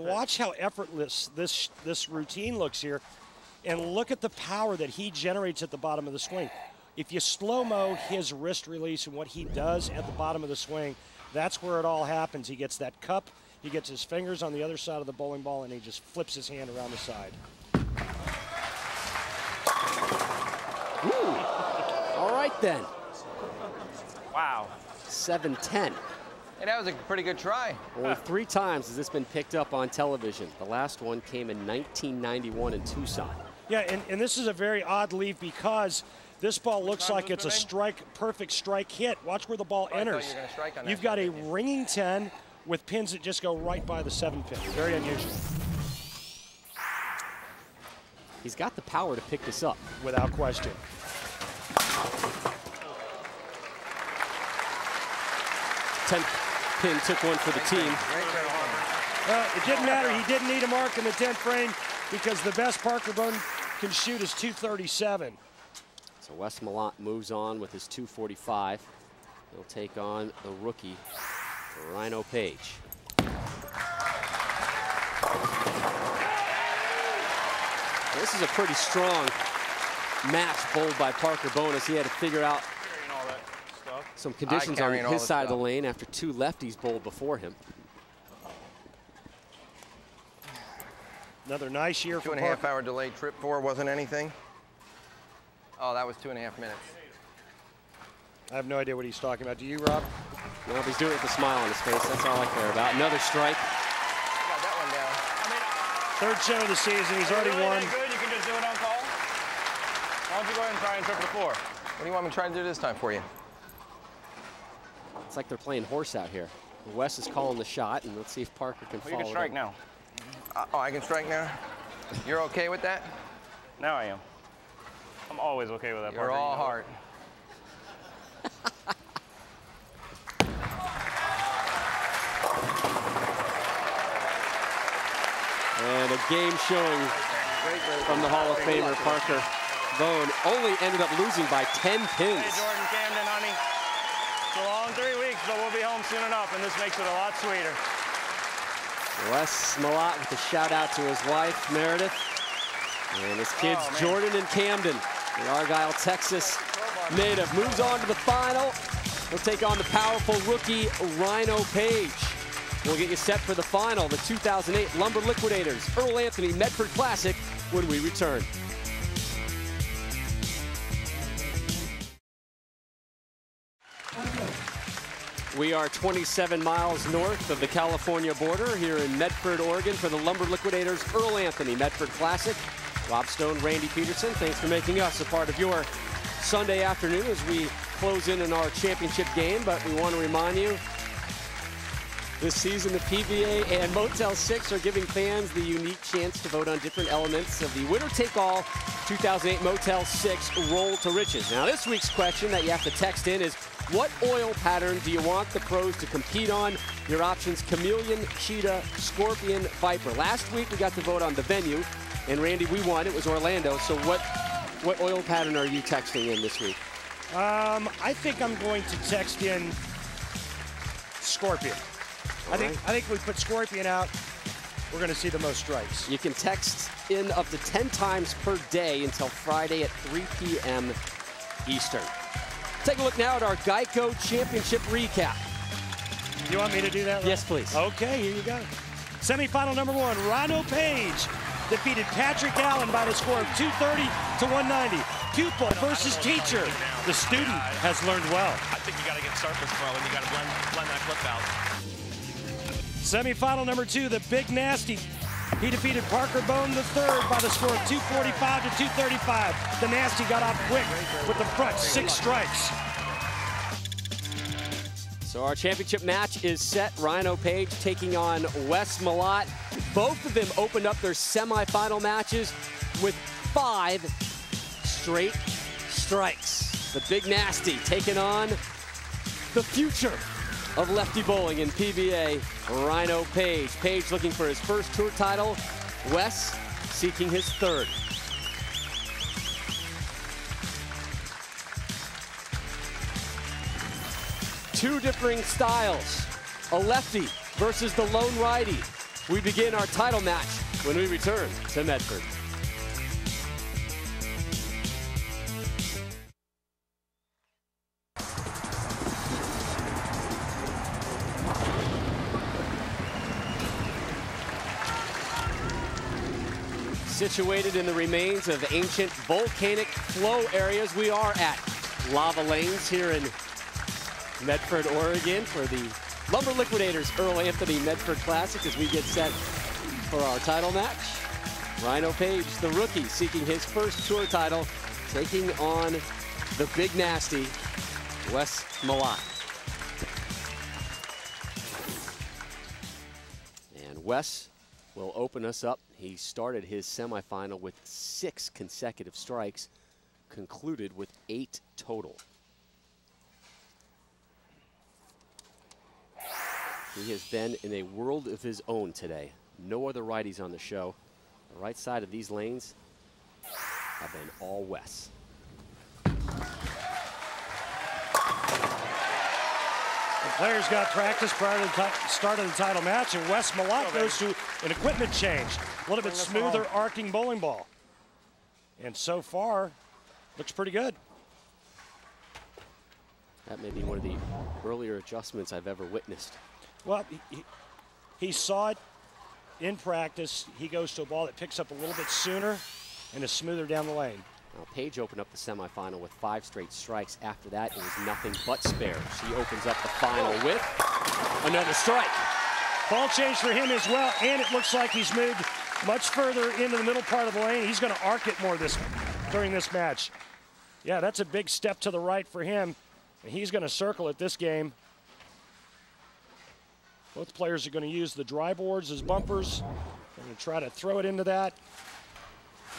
Watch how effortless this routine looks here. And look at the power that he generates at the bottom of the swing. If you slow-mo his wrist release and what he does at the bottom of the swing, that's where it all happens. He gets that cup, he gets his fingers on the other side of the bowling ball, and he just flips his hand around the side. Ooh. All right, then. Wow. 7-10. Hey, that was a pretty good try. Only 3 times has this been picked up on television. The last one came in 1991 in Tucson. Yeah, and this is a very odd leave because this ball looks like it's a perfect strike hit. Watch where the ball enters. You were gonna strike on that You've got a didn't you? ringing 10 with pins that just go right by the 7-pin. Very unusual. He's got the power to pick this up. Without question. Pin took one for the team. It didn't matter. He didn't need a mark in the 10th frame because the best Parker Bohn can shoot is 237. So Wes Malott moves on with his 245. He'll take on the rookie, Rhino Page. This is a pretty strong match bowled by Parker Bohn as he had to figure out some conditions on his side of the lane after 2 lefties bowled before him. Another nice year for 2.5 hour delayed trip 4 wasn't anything. Oh, that was 2.5 minutes. I have no idea what he's talking about. Do you, Rob? Well, he's doing it with a smile on his face. That's all I care about. Another strike. Got that one down. Third show of the season. He's already won. Good, you can just do it on call. Why don't you go ahead and try and triple the 4? What do you want me to try to do this time for you? It's like they're playing horse out here. Wes is calling the shot, and let's see if Parker can follow You can strike it now. Oh, I can strike now? You're okay with that? Now I am. I'm always okay with that. You're Parker, all you know. heart. And a game showing from the Hall of Famer Parker Bohn only ended up losing by 10 pins. Hey, Jordan, Camden, honey. It's a long 3 weeks, but we'll be home soon enough, and this makes it a lot sweeter. Wes Malott with a shout out to his wife, Meredith, and his kids, Jordan and Camden. The Argyle, Texas native moves on to the final. He'll take on the powerful rookie, Rhino Page. We'll get you set for the final, the 2008 Lumber Liquidators Earl Anthony Medford Classic, when we return. We are 27 miles north of the California border here in Medford, Oregon for the Lumber Liquidators Earl Anthony Medford Classic. Rob Stone, Randy Peterson, thanks for making us a part of your Sunday afternoon as we close in on our championship game. But we want to remind you, this season the PBA and Motel 6 are giving fans the unique chance to vote on different elements of the winner-take-all 2008 Motel 6 Roll to Riches. Now this week's question that you have to text in is, what oil pattern do you want the pros to compete on? Your options: chameleon, cheetah, scorpion, viper. Last week we got to vote on the venue, and Randy, we won. It was Orlando. So what oil pattern are you texting in this week? I think I'm going to text in scorpion. I think if we put scorpion out, we're going to see the most strikes. You can text in up to 10 times per day until Friday at 3 p.m. Eastern. Take a look now at our Geico Championship recap. You want me to do that, Ron? Yes, please. Okay, here you go. Semifinal number 1, Rhino Page defeated Patrick Allen by the score of 230 to 190. Pupil versus teacher. The student has learned well. I think you got to get surface throw and you got to blend that clip out. Semifinal number 2, the Big Nasty. He defeated Parker Bohn III by the score of 245 to 235. The Nasty got off quick with the front 6 strikes. So our championship match is set. Rhino Page taking on Wes Malott. Both of them opened up their semifinal matches with 5 straight strikes. The Big Nasty taking on the future of lefty bowling in PBA, Rhino Page. Page looking for his first tour title. Wes seeking his 3rd. Two differing styles. A lefty versus the lone righty. We begin our title match when we return to Medford. Situated in the remains of ancient volcanic flow areas, we are at Lava Lanes here in Medford, Oregon for the Lumber Liquidators Earl Anthony Medford Classic as we get set for our title match. Rhino Page, the rookie, seeking his first tour title, taking on the Big Nasty, Wes Malott. And Wes will open us up. He started his semifinal with 6 consecutive strikes, concluded with 8 total. He has been in a world of his own today. No other righties on the show. The right side of these lanes have been all Wes. The players got practice prior to the start of the title match, and Wes Malott goes to an equipment change. A little bit smoother arcing bowling ball. And so far, looks pretty good. That may be one of the earlier adjustments I've ever witnessed. Well, he saw it in practice. He goes to a ball that picks up a little bit sooner and is smoother down the lane. Now, Page opened up the semifinal with 5 straight strikes. After that, it was nothing but spares. She opens up the final with another strike. Ball change for him as well, and it looks like he's moved much further into the middle part of the lane. He's going to arc it more during this match. Yeah, that's a big step to the right for him, and he's going to circle it this game. Both players are going to use the dry boards as bumpers. Going to try to throw it into that.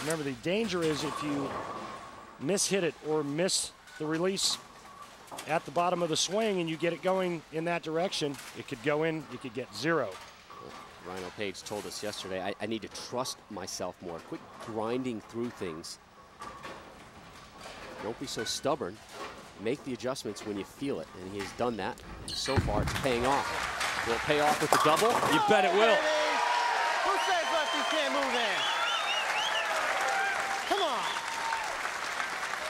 Remember, the danger is if you mishit it or miss the release at the bottom of the swing and you get it going in that direction, it could go in, you could get 0. Rhino Page told us yesterday, I need to trust myself more. Quit grinding through things. Don't be so stubborn. Make the adjustments when you feel it, and he has done that. And so far, it's paying off. Will it pay off with the double? You bet it will. Who says lefties can't move in? Come on.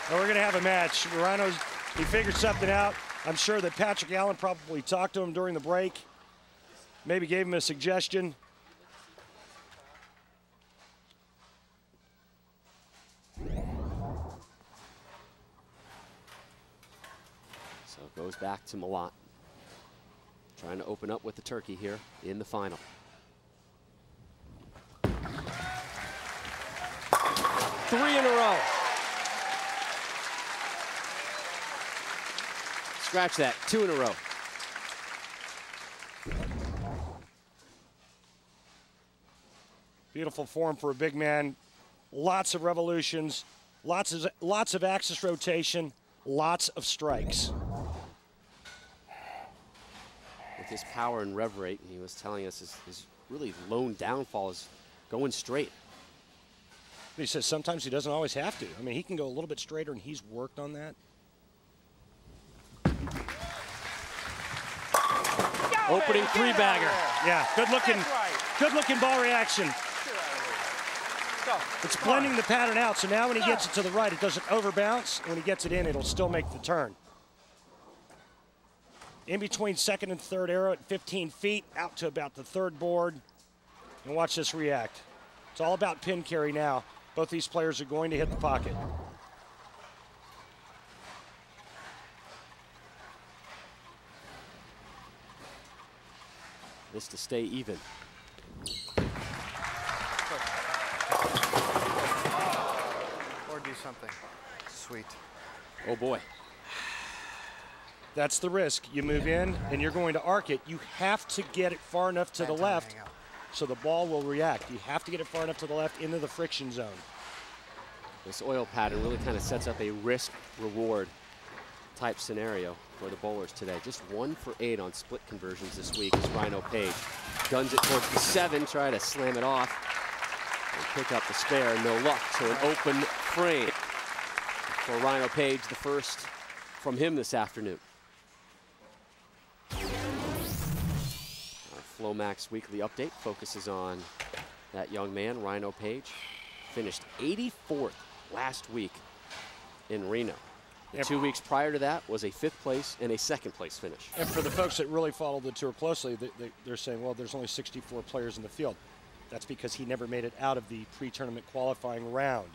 Well, we're going to have a match. Rhino's, he figured something out. I'm sure that Patrick Allen probably talked to him during the break. Maybe gave him a suggestion. So it goes back to Malott. Trying to open up with the turkey here in the final. Three in a row. Scratch that, 2 in a row. Beautiful form for a big man. Lots of revolutions, lots of axis rotation, lots of strikes. With his power and rev rate, he was telling us his really lone downfall is going straight. He says sometimes he doesn't always have to. I mean, he can go a little bit straighter, and he's worked on that. Opening 3-bagger. Yeah, good looking ball reaction. It's blending the pattern out, so now when he gets it to the right, it doesn't overbounce. When he gets it in, it'll still make the turn. In between second and third arrow at 15 feet, out to about the third board. And watch this react. It's all about pin carry now. Both these players are going to hit the pocket. This to stay even. Or do something sweet. Oh boy. That's the risk. You move in and you're going to arc it. You have to get it far enough to the left so the ball will react. You have to get it far enough to the left into the friction zone. This oil pattern really kind of sets up a risk-reward type scenario for the bowlers today. Just 1 for 8 on split conversions this week is Rhino Page. Guns it towards the 7, try to slam it off and pick up the spare. No luck, so an open frame for Rhino Page, the first from him this afternoon. Our Flomax Weekly Update focuses on that young man, Rhino Page. Finished 84th last week in Reno. And 2 weeks prior to that was a 5th place and a 2nd place finish. And for the folks that really follow the tour closely, they're saying, well, there's only 64 players in the field. That's because he never made it out of the pre-tournament qualifying round.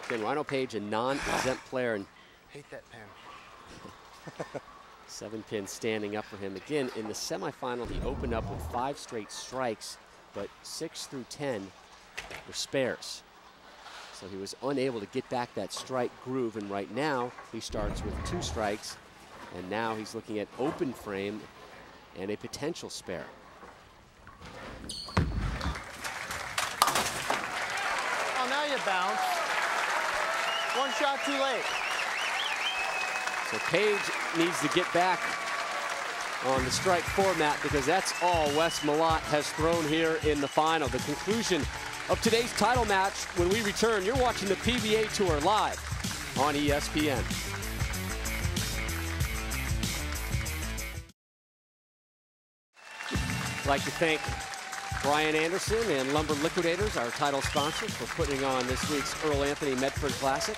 Again, Rhino Page, a non-exempt player. And hate that pin. 7-pin standing up for him. Again, in the semifinal, he opened up with 5 straight strikes, but 6 through 10 were spares. So he was unable to get back that strike groove, and right now he starts with 2 strikes, and now he's looking at open frame and a potential spare. Oh, now you bounce. 1 shot too late. So Page needs to get back on the strike format because that's all Wes Malott has thrown here in the final. The conclusion of today's title match. When we return, you're watching the PBA Tour live on ESPN. I'd like to thank Brian Anderson and Lumber Liquidators, our title sponsors, for putting on this week's Earl Anthony Medford Classic,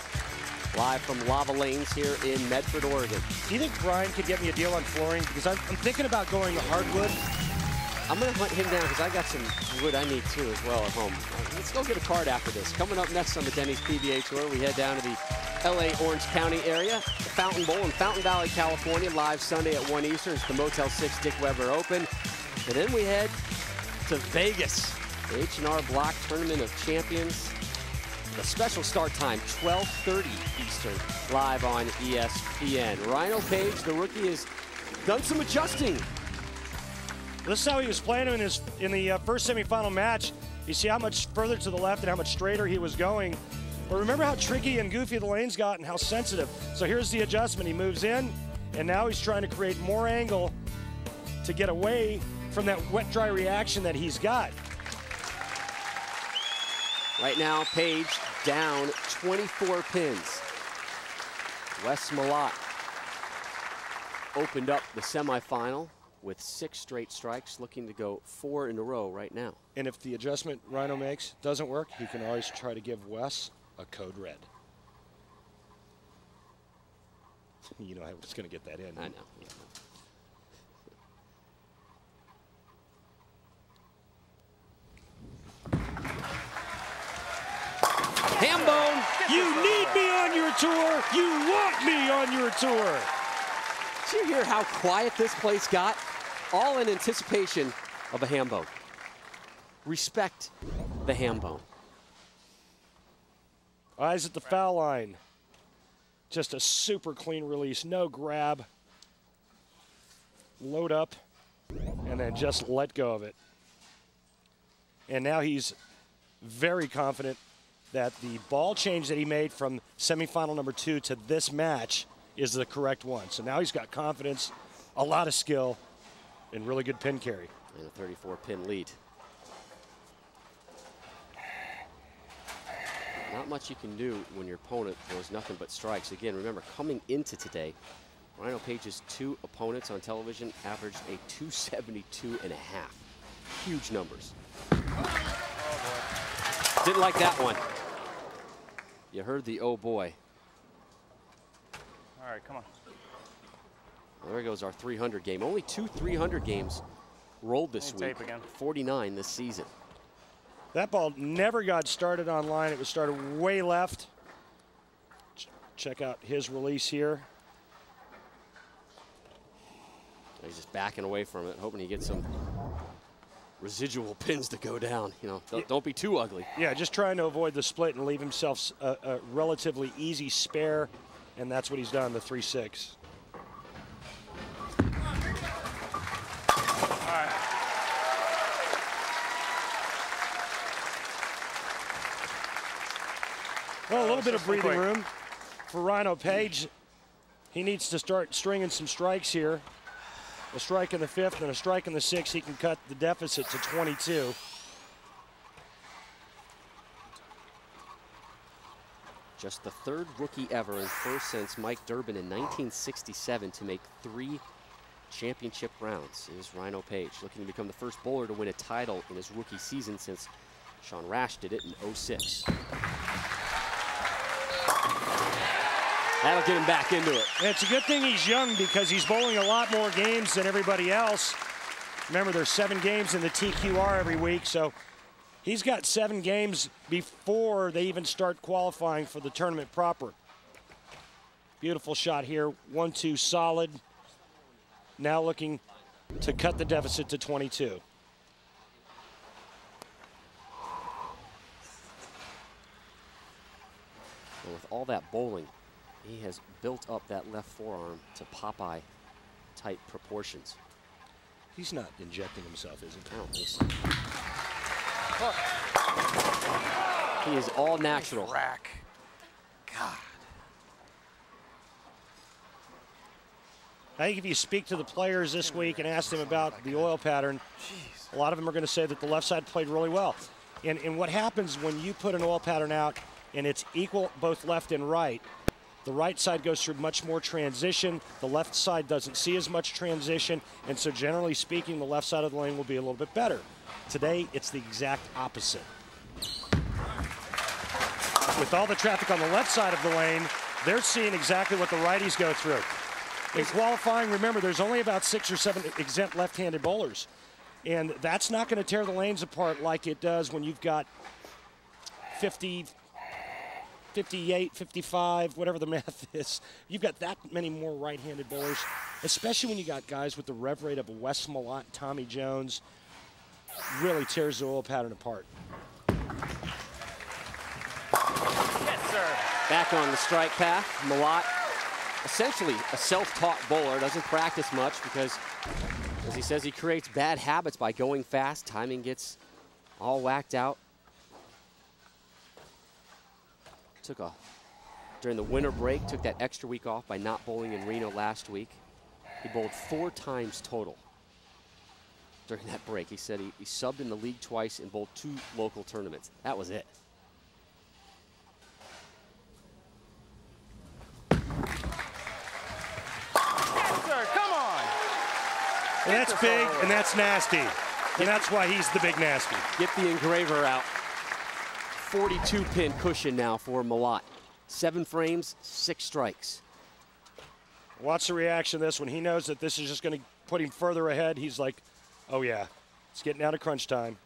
live from Lava Lanes here in Medford, Oregon. Do you think Brian could get me a deal on flooring? Because I'm thinking about going to hardwood. I'm going to hunt him down because I got some wood I need too as well at home. Let's go get a card after this. Coming up next on the Denny's PBA Tour, we head down to the LA Orange County area, the Fountain Bowl in Fountain Valley, California, live Sunday at 1 Eastern. It's the Motel 6 Dick Weber Open. And then we head to Vegas, the H&R Block Tournament of Champions. The special start time, 12:30 Eastern, live on ESPN. Rhino Page, the rookie, has done some adjusting This is how he was playing him in the first semifinal match. You see how much further to the left and how much straighter he was going. But remember how tricky and goofy the lanes got and how sensitive. So here's the adjustment. He moves in, and now he's trying to create more angle to get away from that wet-dry reaction that he's got. Right now, Page down 24 pins. Wes Malott opened up the semifinal with 6 straight strikes, looking to go 4 in a row right now. And if the adjustment Rhino makes doesn't work, he can always try to give Wes a code red. You know how it's going to get that in. I know. Yeah. Hambone. You need me on your tour. You want me on your tour. Did you hear how quiet this place got? All in anticipation of a hambone. Respect the hambone. Eyes at the foul line. Just a super clean release. No grab. Load up. And then just let go of it. And now he's very confident that the ball change that he made from semifinal number 2 to this match is the correct one. So now he's got confidence, a lot of skill, and really good pin carry. And a 34-pin lead. Not much you can do when your opponent throws nothing but strikes. Again, remember, coming into today, Rhino Page's 2 opponents on television averaged a 272.5. Huge numbers. Didn't like that one. You heard the oh boy. All right, come on. Well, there goes our 300 game. Only 2 300 games rolled this week. 49 this season. That ball never got started on line. It was started way left. Check out his release here. He's just backing away from it, hoping he gets some residual pins to go down. You know, don't be too ugly. Yeah, just trying to avoid the split and leave himself a relatively easy spare, and that's what he's done, the 3-6. Well, a little bit of breathing room for Rhino Page. He needs to start stringing some strikes here. A strike in the 5th and a strike in the 6th. He can cut the deficit to 22. Just the 3rd rookie ever and first since Mike Durbin in 1967 to make 3 championship rounds is Rhino Page, looking to become the first bowler to win a title in his rookie season since Sean Rash did it in '06. That'll get him back into it. And it's a good thing he's young because he's bowling a lot more games than everybody else. Remember, there's 7 games in the TQR every week, so he's got 7 games before they even start qualifying for the tournament proper. Beautiful shot here, 1-2 solid. Now looking to cut the deficit to 22. And with all that bowling, he has built up that left forearm to Popeye-type proportions. He's not injecting himself, is he? I don't think so. He is all natural. Nice rack. God. I think if you speak to the players this week and ask them about the oil pattern, a lot of them are going to say that the left side played really well. And what happens when you put an oil pattern out and it's equal both left and right, the right side goes through much more transition. The left side doesn't see as much transition. And so generally speaking, the left side of the lane will be a little bit better. Today, it's the exact opposite. With all the traffic on the left side of the lane, they're seeing exactly what the righties go through. In qualifying, remember, there's only about 6 or 7 exempt left-handed bowlers. And that's not going to tear the lanes apart like it does when you've got 50, 58, 55, whatever the math is. You've got that many more right-handed bowlers, especially when you got guys with the rev rate of Wes Malott, Tommy Jones. Really tears the oil pattern apart. Yes, sir. Back on the strike path, Malott, essentially a self-taught bowler, doesn't practice much because As he says, he creates bad habits by going fast. Timing gets all whacked out. During the winter break, took that extra week off by not bowling in Reno last week. He bowled 4 times total during that break. He said he subbed in the league twice and bowled 2 local tournaments. That was it. And that's big, and that's nasty. And that's why he's the big nasty. Get the engraver out. 42 pin cushion now for Malott. 7 frames, 6 strikes. Watch the reaction of this. When he knows that this is just going to put him further ahead, he's like, oh yeah, it's getting down to crunch time.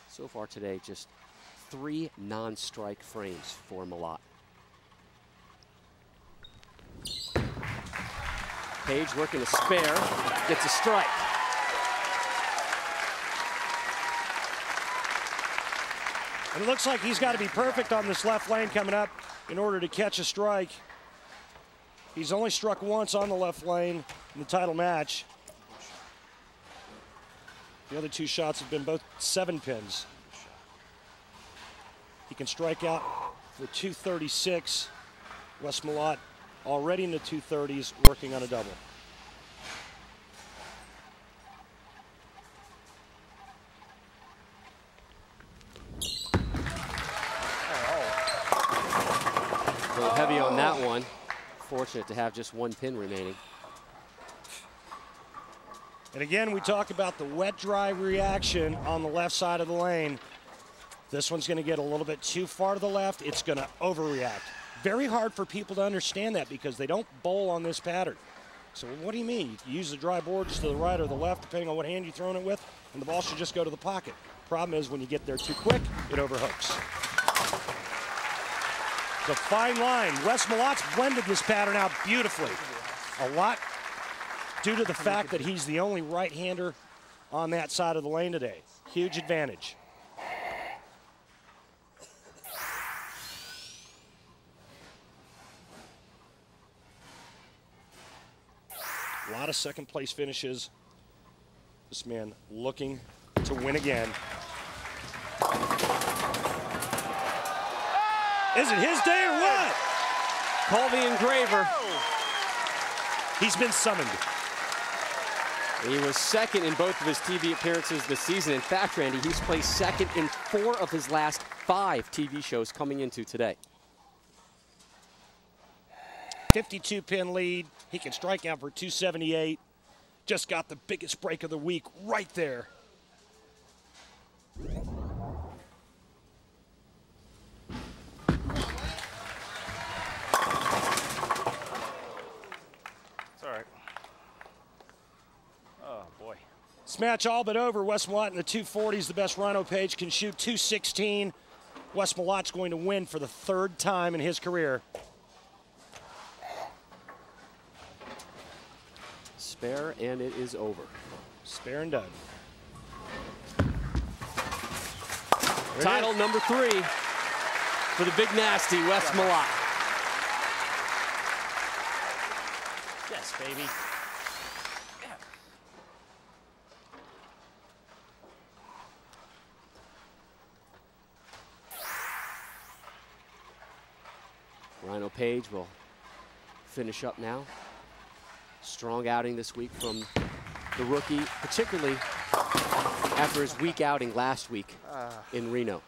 So far today, just 3 non-strike frames for Malott. Page working a spare, gets a strike. And it looks like he's got to be perfect on this left lane coming up in order to catch a strike. He's only struck once on the left lane in the title match. The other 2 shots have been both 7 pins. He can strike out for 236. Wes Malott already in the 230s, working on a double. A little heavy on that one. Fortunate to have just 1 pin remaining. And again, we talk about the wet-dry reaction on the left side of the lane. This one's going to get a little bit too far to the left. It's going to overreact. Very hard for people to understand that because they don't bowl on this pattern. So what do you mean? You use the dry boards to the right or the left, depending on what hand you're throwing it with, and the ball should just go to the pocket. Problem is, when you get there too quick, it overhooks. It's a fine line. Wes Malott's blended this pattern out beautifully. A lot due to the fact that he's the only right-hander on that side of the lane today. Huge advantage. A lot of second place finishes. This man looking to win again. Is it his day or what? Call the engraver. He's been summoned. He was second in both of his TV appearances this season. In fact, Randy, he's placed second in 4 of his last 5 TV shows coming into today. 52 pin lead. He can strike out for 278. Just got the biggest break of the week right there. It's all right. Oh, boy. This match all but over. Wes Malott in the 240s, the best Rhino Page, can shoot 216. Wes Malott's going to win for the 3rd time in his career. Spare, and it is over. Spare and done. Title number 3 for the big nasty, Wes Malott. Yes, baby. Yeah. Rhino Page will finish up now. Strong outing this week from the rookie, particularly after his weak outing last week in Reno.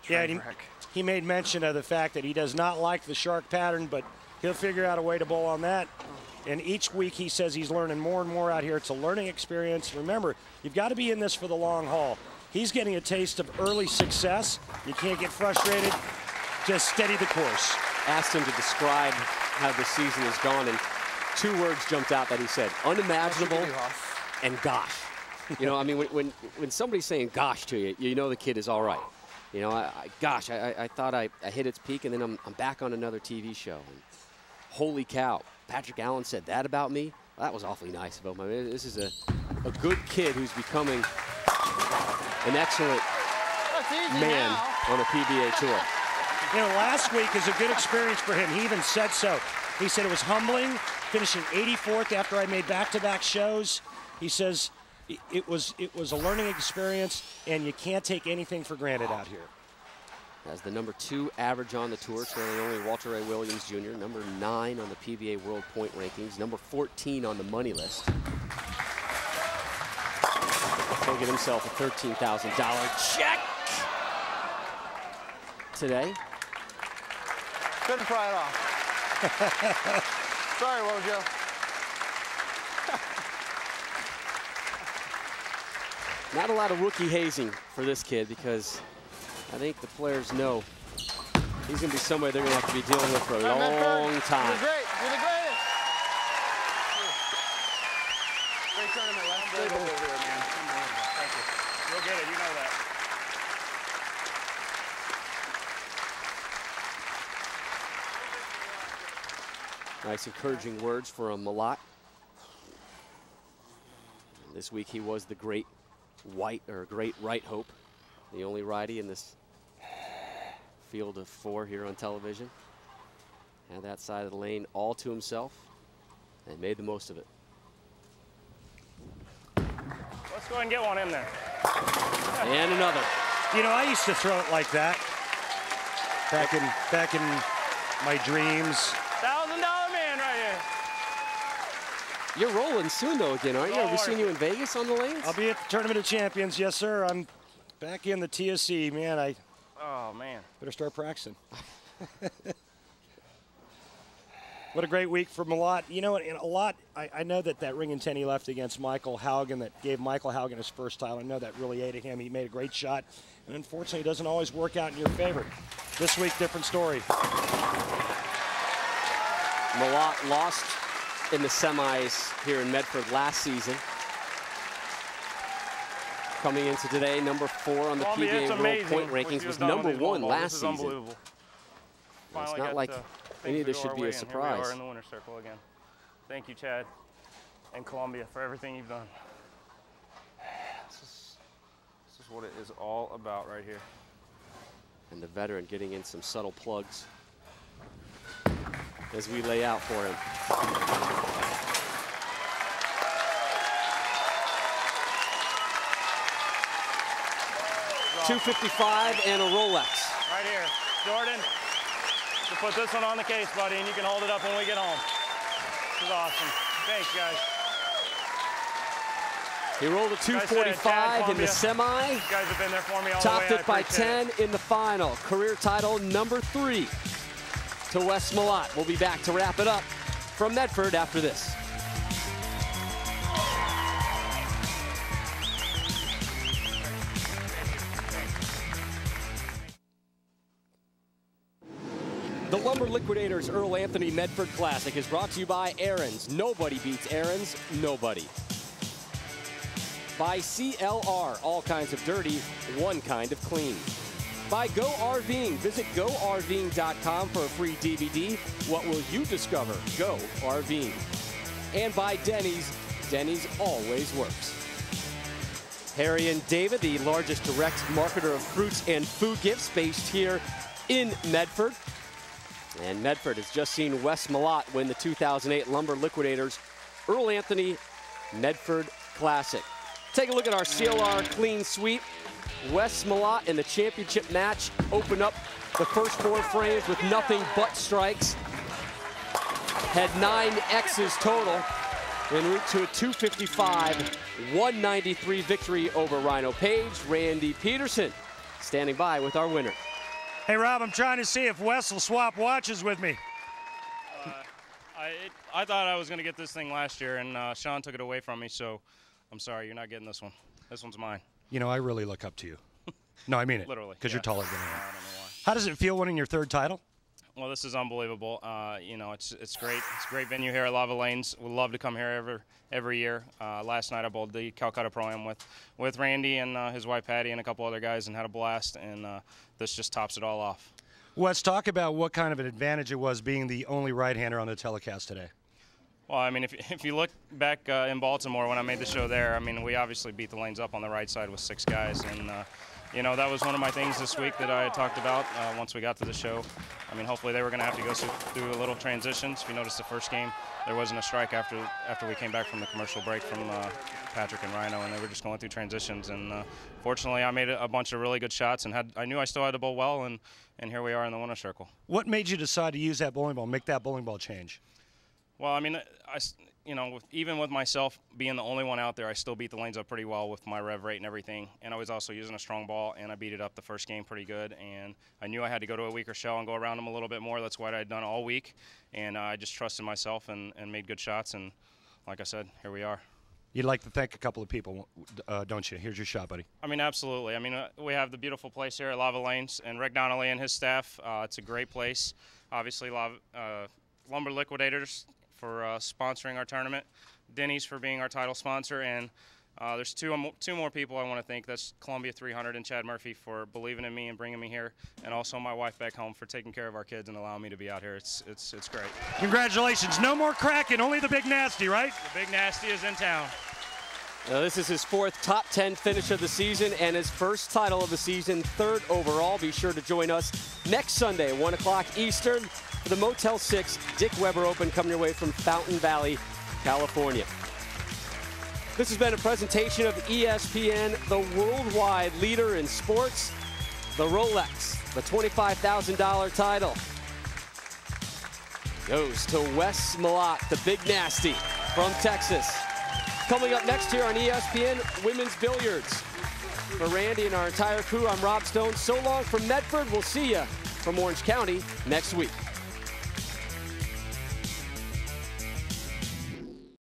Yeah, he made mention of the fact that he does not like the shark pattern, but he'll figure out a way to bowl on that. And each week he says he's learning more and more out here. It's a learning experience. Remember, you've got to be in this for the long haul. He's getting a taste of early success. You can't get frustrated. Just steady the course. Asked him to describe how the season has gone, and 2 words jumped out that he said: unimaginable and gosh. You know, I mean, when somebody's saying gosh to you, you know the kid is all right. You know, I thought I hit its peak, and then I'm back on another TV show. And holy cow, Patrick Allen said that about me? Well, that was awfully nice of him. I mean, this is a good kid who's becoming an excellent man on a PBA tour. You know, last week is a good experience for him. He even said so. He said it was humbling, finishing 84th after I made back-to-back shows. He says it was a learning experience, and you can't take anything for granted out here. As the #2 average on the tour, trailing only Walter Ray Williams Jr., #9 on the PBA World Point Rankings, #14 on the money list. He'll get himself a $13,000 check today. Couldn't pry it off. Sorry, Wojo. Not a lot of rookie hazing for this kid because I think the players know he's going to be somebody they're going to have to be dealing with for a long time. You're great. You're the greatest. Great tournament last night over here, man. Thank you. You'll get it. You know that. Nice encouraging words from Malott. This week he was the great right hope, the only righty in this field of 4 here on television. Had that side of the lane all to himself and made the most of it. Let's go ahead and get one in there. And another. You know, I used to throw it like that back in my dreams. $1,000 man right here. You're rolling soon though again, aren't you? Have we seen you in Vegas on the lanes? I'll be at the Tournament of Champions, yes sir. I'm back in the TSC, man. Oh man. Better start practicing. What a great week for Malott. You know, and a lot, I know that ring in 10 he left against Michael Haugen that gave Michael Haugen his first title. I know that really ate at him. He made a great shot. And unfortunately, it doesn't always work out in your favor. This week, different story. Malott lost in the semis here in Medford last season. Coming into today, #4 on the PBA World Point Rankings, was #1 last season. Unbelievable. It's not like any of this should be a surprise. Here we are in the winner's circle again. Thank you, Chad and Columbia, for everything you've done. This is what it is all about right here. And the veteran getting in some subtle plugs as we lay out for him. $255 and a Rolex. Right here, Jordan. To put this one on the case, buddy, and you can hold it up when we get home. This is awesome. Thanks, guys. He rolled a 245 in the semi. You guys have been there for me all Topped the way. it by 10 in the final. Career title #3 to Wes Malott. We'll be back to wrap it up from Medford after this. The Lumber Liquidators Earl Anthony Medford Classic is brought to you by Aaron's. Nobody beats Aaron's, nobody. By CLR, all kinds of dirty, one kind of clean. By Go RVing, visit GoRVing.com for a free DVD. What will you discover? Go RVing. And by Denny's, Denny's always works. Harry and David, the largest direct marketer of fruits and food gifts based here in Medford. And Medford has just seen Wes Malott win the 2008 Lumber Liquidators Earl Anthony Medford Classic. Take a look at our CLR clean sweep. Wes Malott in the championship match opened up the first 4 frames with nothing but strikes. Had 9 X's total en route to a 255-193 victory over Rhino Page. Randy Peterson standing by with our winner. Hey, Rob, I'm trying to see if Wes will swap watches with me. I thought I was going to get this thing last year, and Sean took it away from me, so I'm sorry, you're not getting this one. This one's mine. You know, I really look up to you. No, I mean it. Literally. Because you're taller than I am. I don't know why. How does it feel winning your 3rd title? Well, this is unbelievable. You know, it's great. It's a great venue here at Lava Lanes. We love to come here every year. Last night I bowled the Calcutta Pro-Am with Randy and his wife Patty and a couple other guys and had a blast, and this just tops it all off. Let's talk about what kind of an advantage it was being the only right-hander on the telecast today. Well, I mean, if you look back in Baltimore when I made the show there, I mean, we obviously beat the lanes up on the right side with 6 guys, and you know, that was one of my things this week that I had talked about once we got to the show. I mean, hopefully they were going to have to go through a little transitions. If you noticed the first game, there wasn't a strike after we came back from the commercial break from Patrick and Rhino, and they were just going through transitions. And fortunately, I made a bunch of really good shots, and I knew I still had to bowl well, and here we are in the winner's circle. What made you decide to use that bowling ball, make that bowling ball change? Well, I mean, you know, even with myself being the only one out there, I still beat the lanes up pretty well with my rev rate and everything. And I was also using a strong ball, and I beat it up the first game pretty good. And I knew I had to go to a weaker shell and go around them a little bit more. That's what I had done all week. And I just trusted myself and made good shots. And like I said, here we are. You'd like to thank a couple of people, don't you? Here's your shot, buddy. I mean, absolutely. I mean, we have the beautiful place here at Lava Lanes, and Rick Donnelly and his staff. It's a great place. Obviously, Lumber Liquidators for sponsoring our tournament, Denny's for being our title sponsor, and there's two more people I want to thank. That's Columbia 300 and Chad Murphy for believing in me and bringing me here, and also my wife back home for taking care of our kids and allowing me to be out here. It's great. Congratulations. No more cracking, only the Big Nasty, right? The Big Nasty is in town. Now, this is his 4th top 10 finish of the season and his first title of the season, 3rd overall. Be sure to join us next Sunday, 1 o'clock Eastern, for the Motel 6 Dick Weber Open coming your way from Fountain Valley, California. This has been a presentation of ESPN, the worldwide leader in sports. The Rolex, the $25,000 title, goes to Wes Malott, the Big Nasty from Texas. Coming up next here on ESPN, Women's Billiards. For Randy and our entire crew, I'm Rob Stone. So long from Medford. We'll see you from Orange County next week.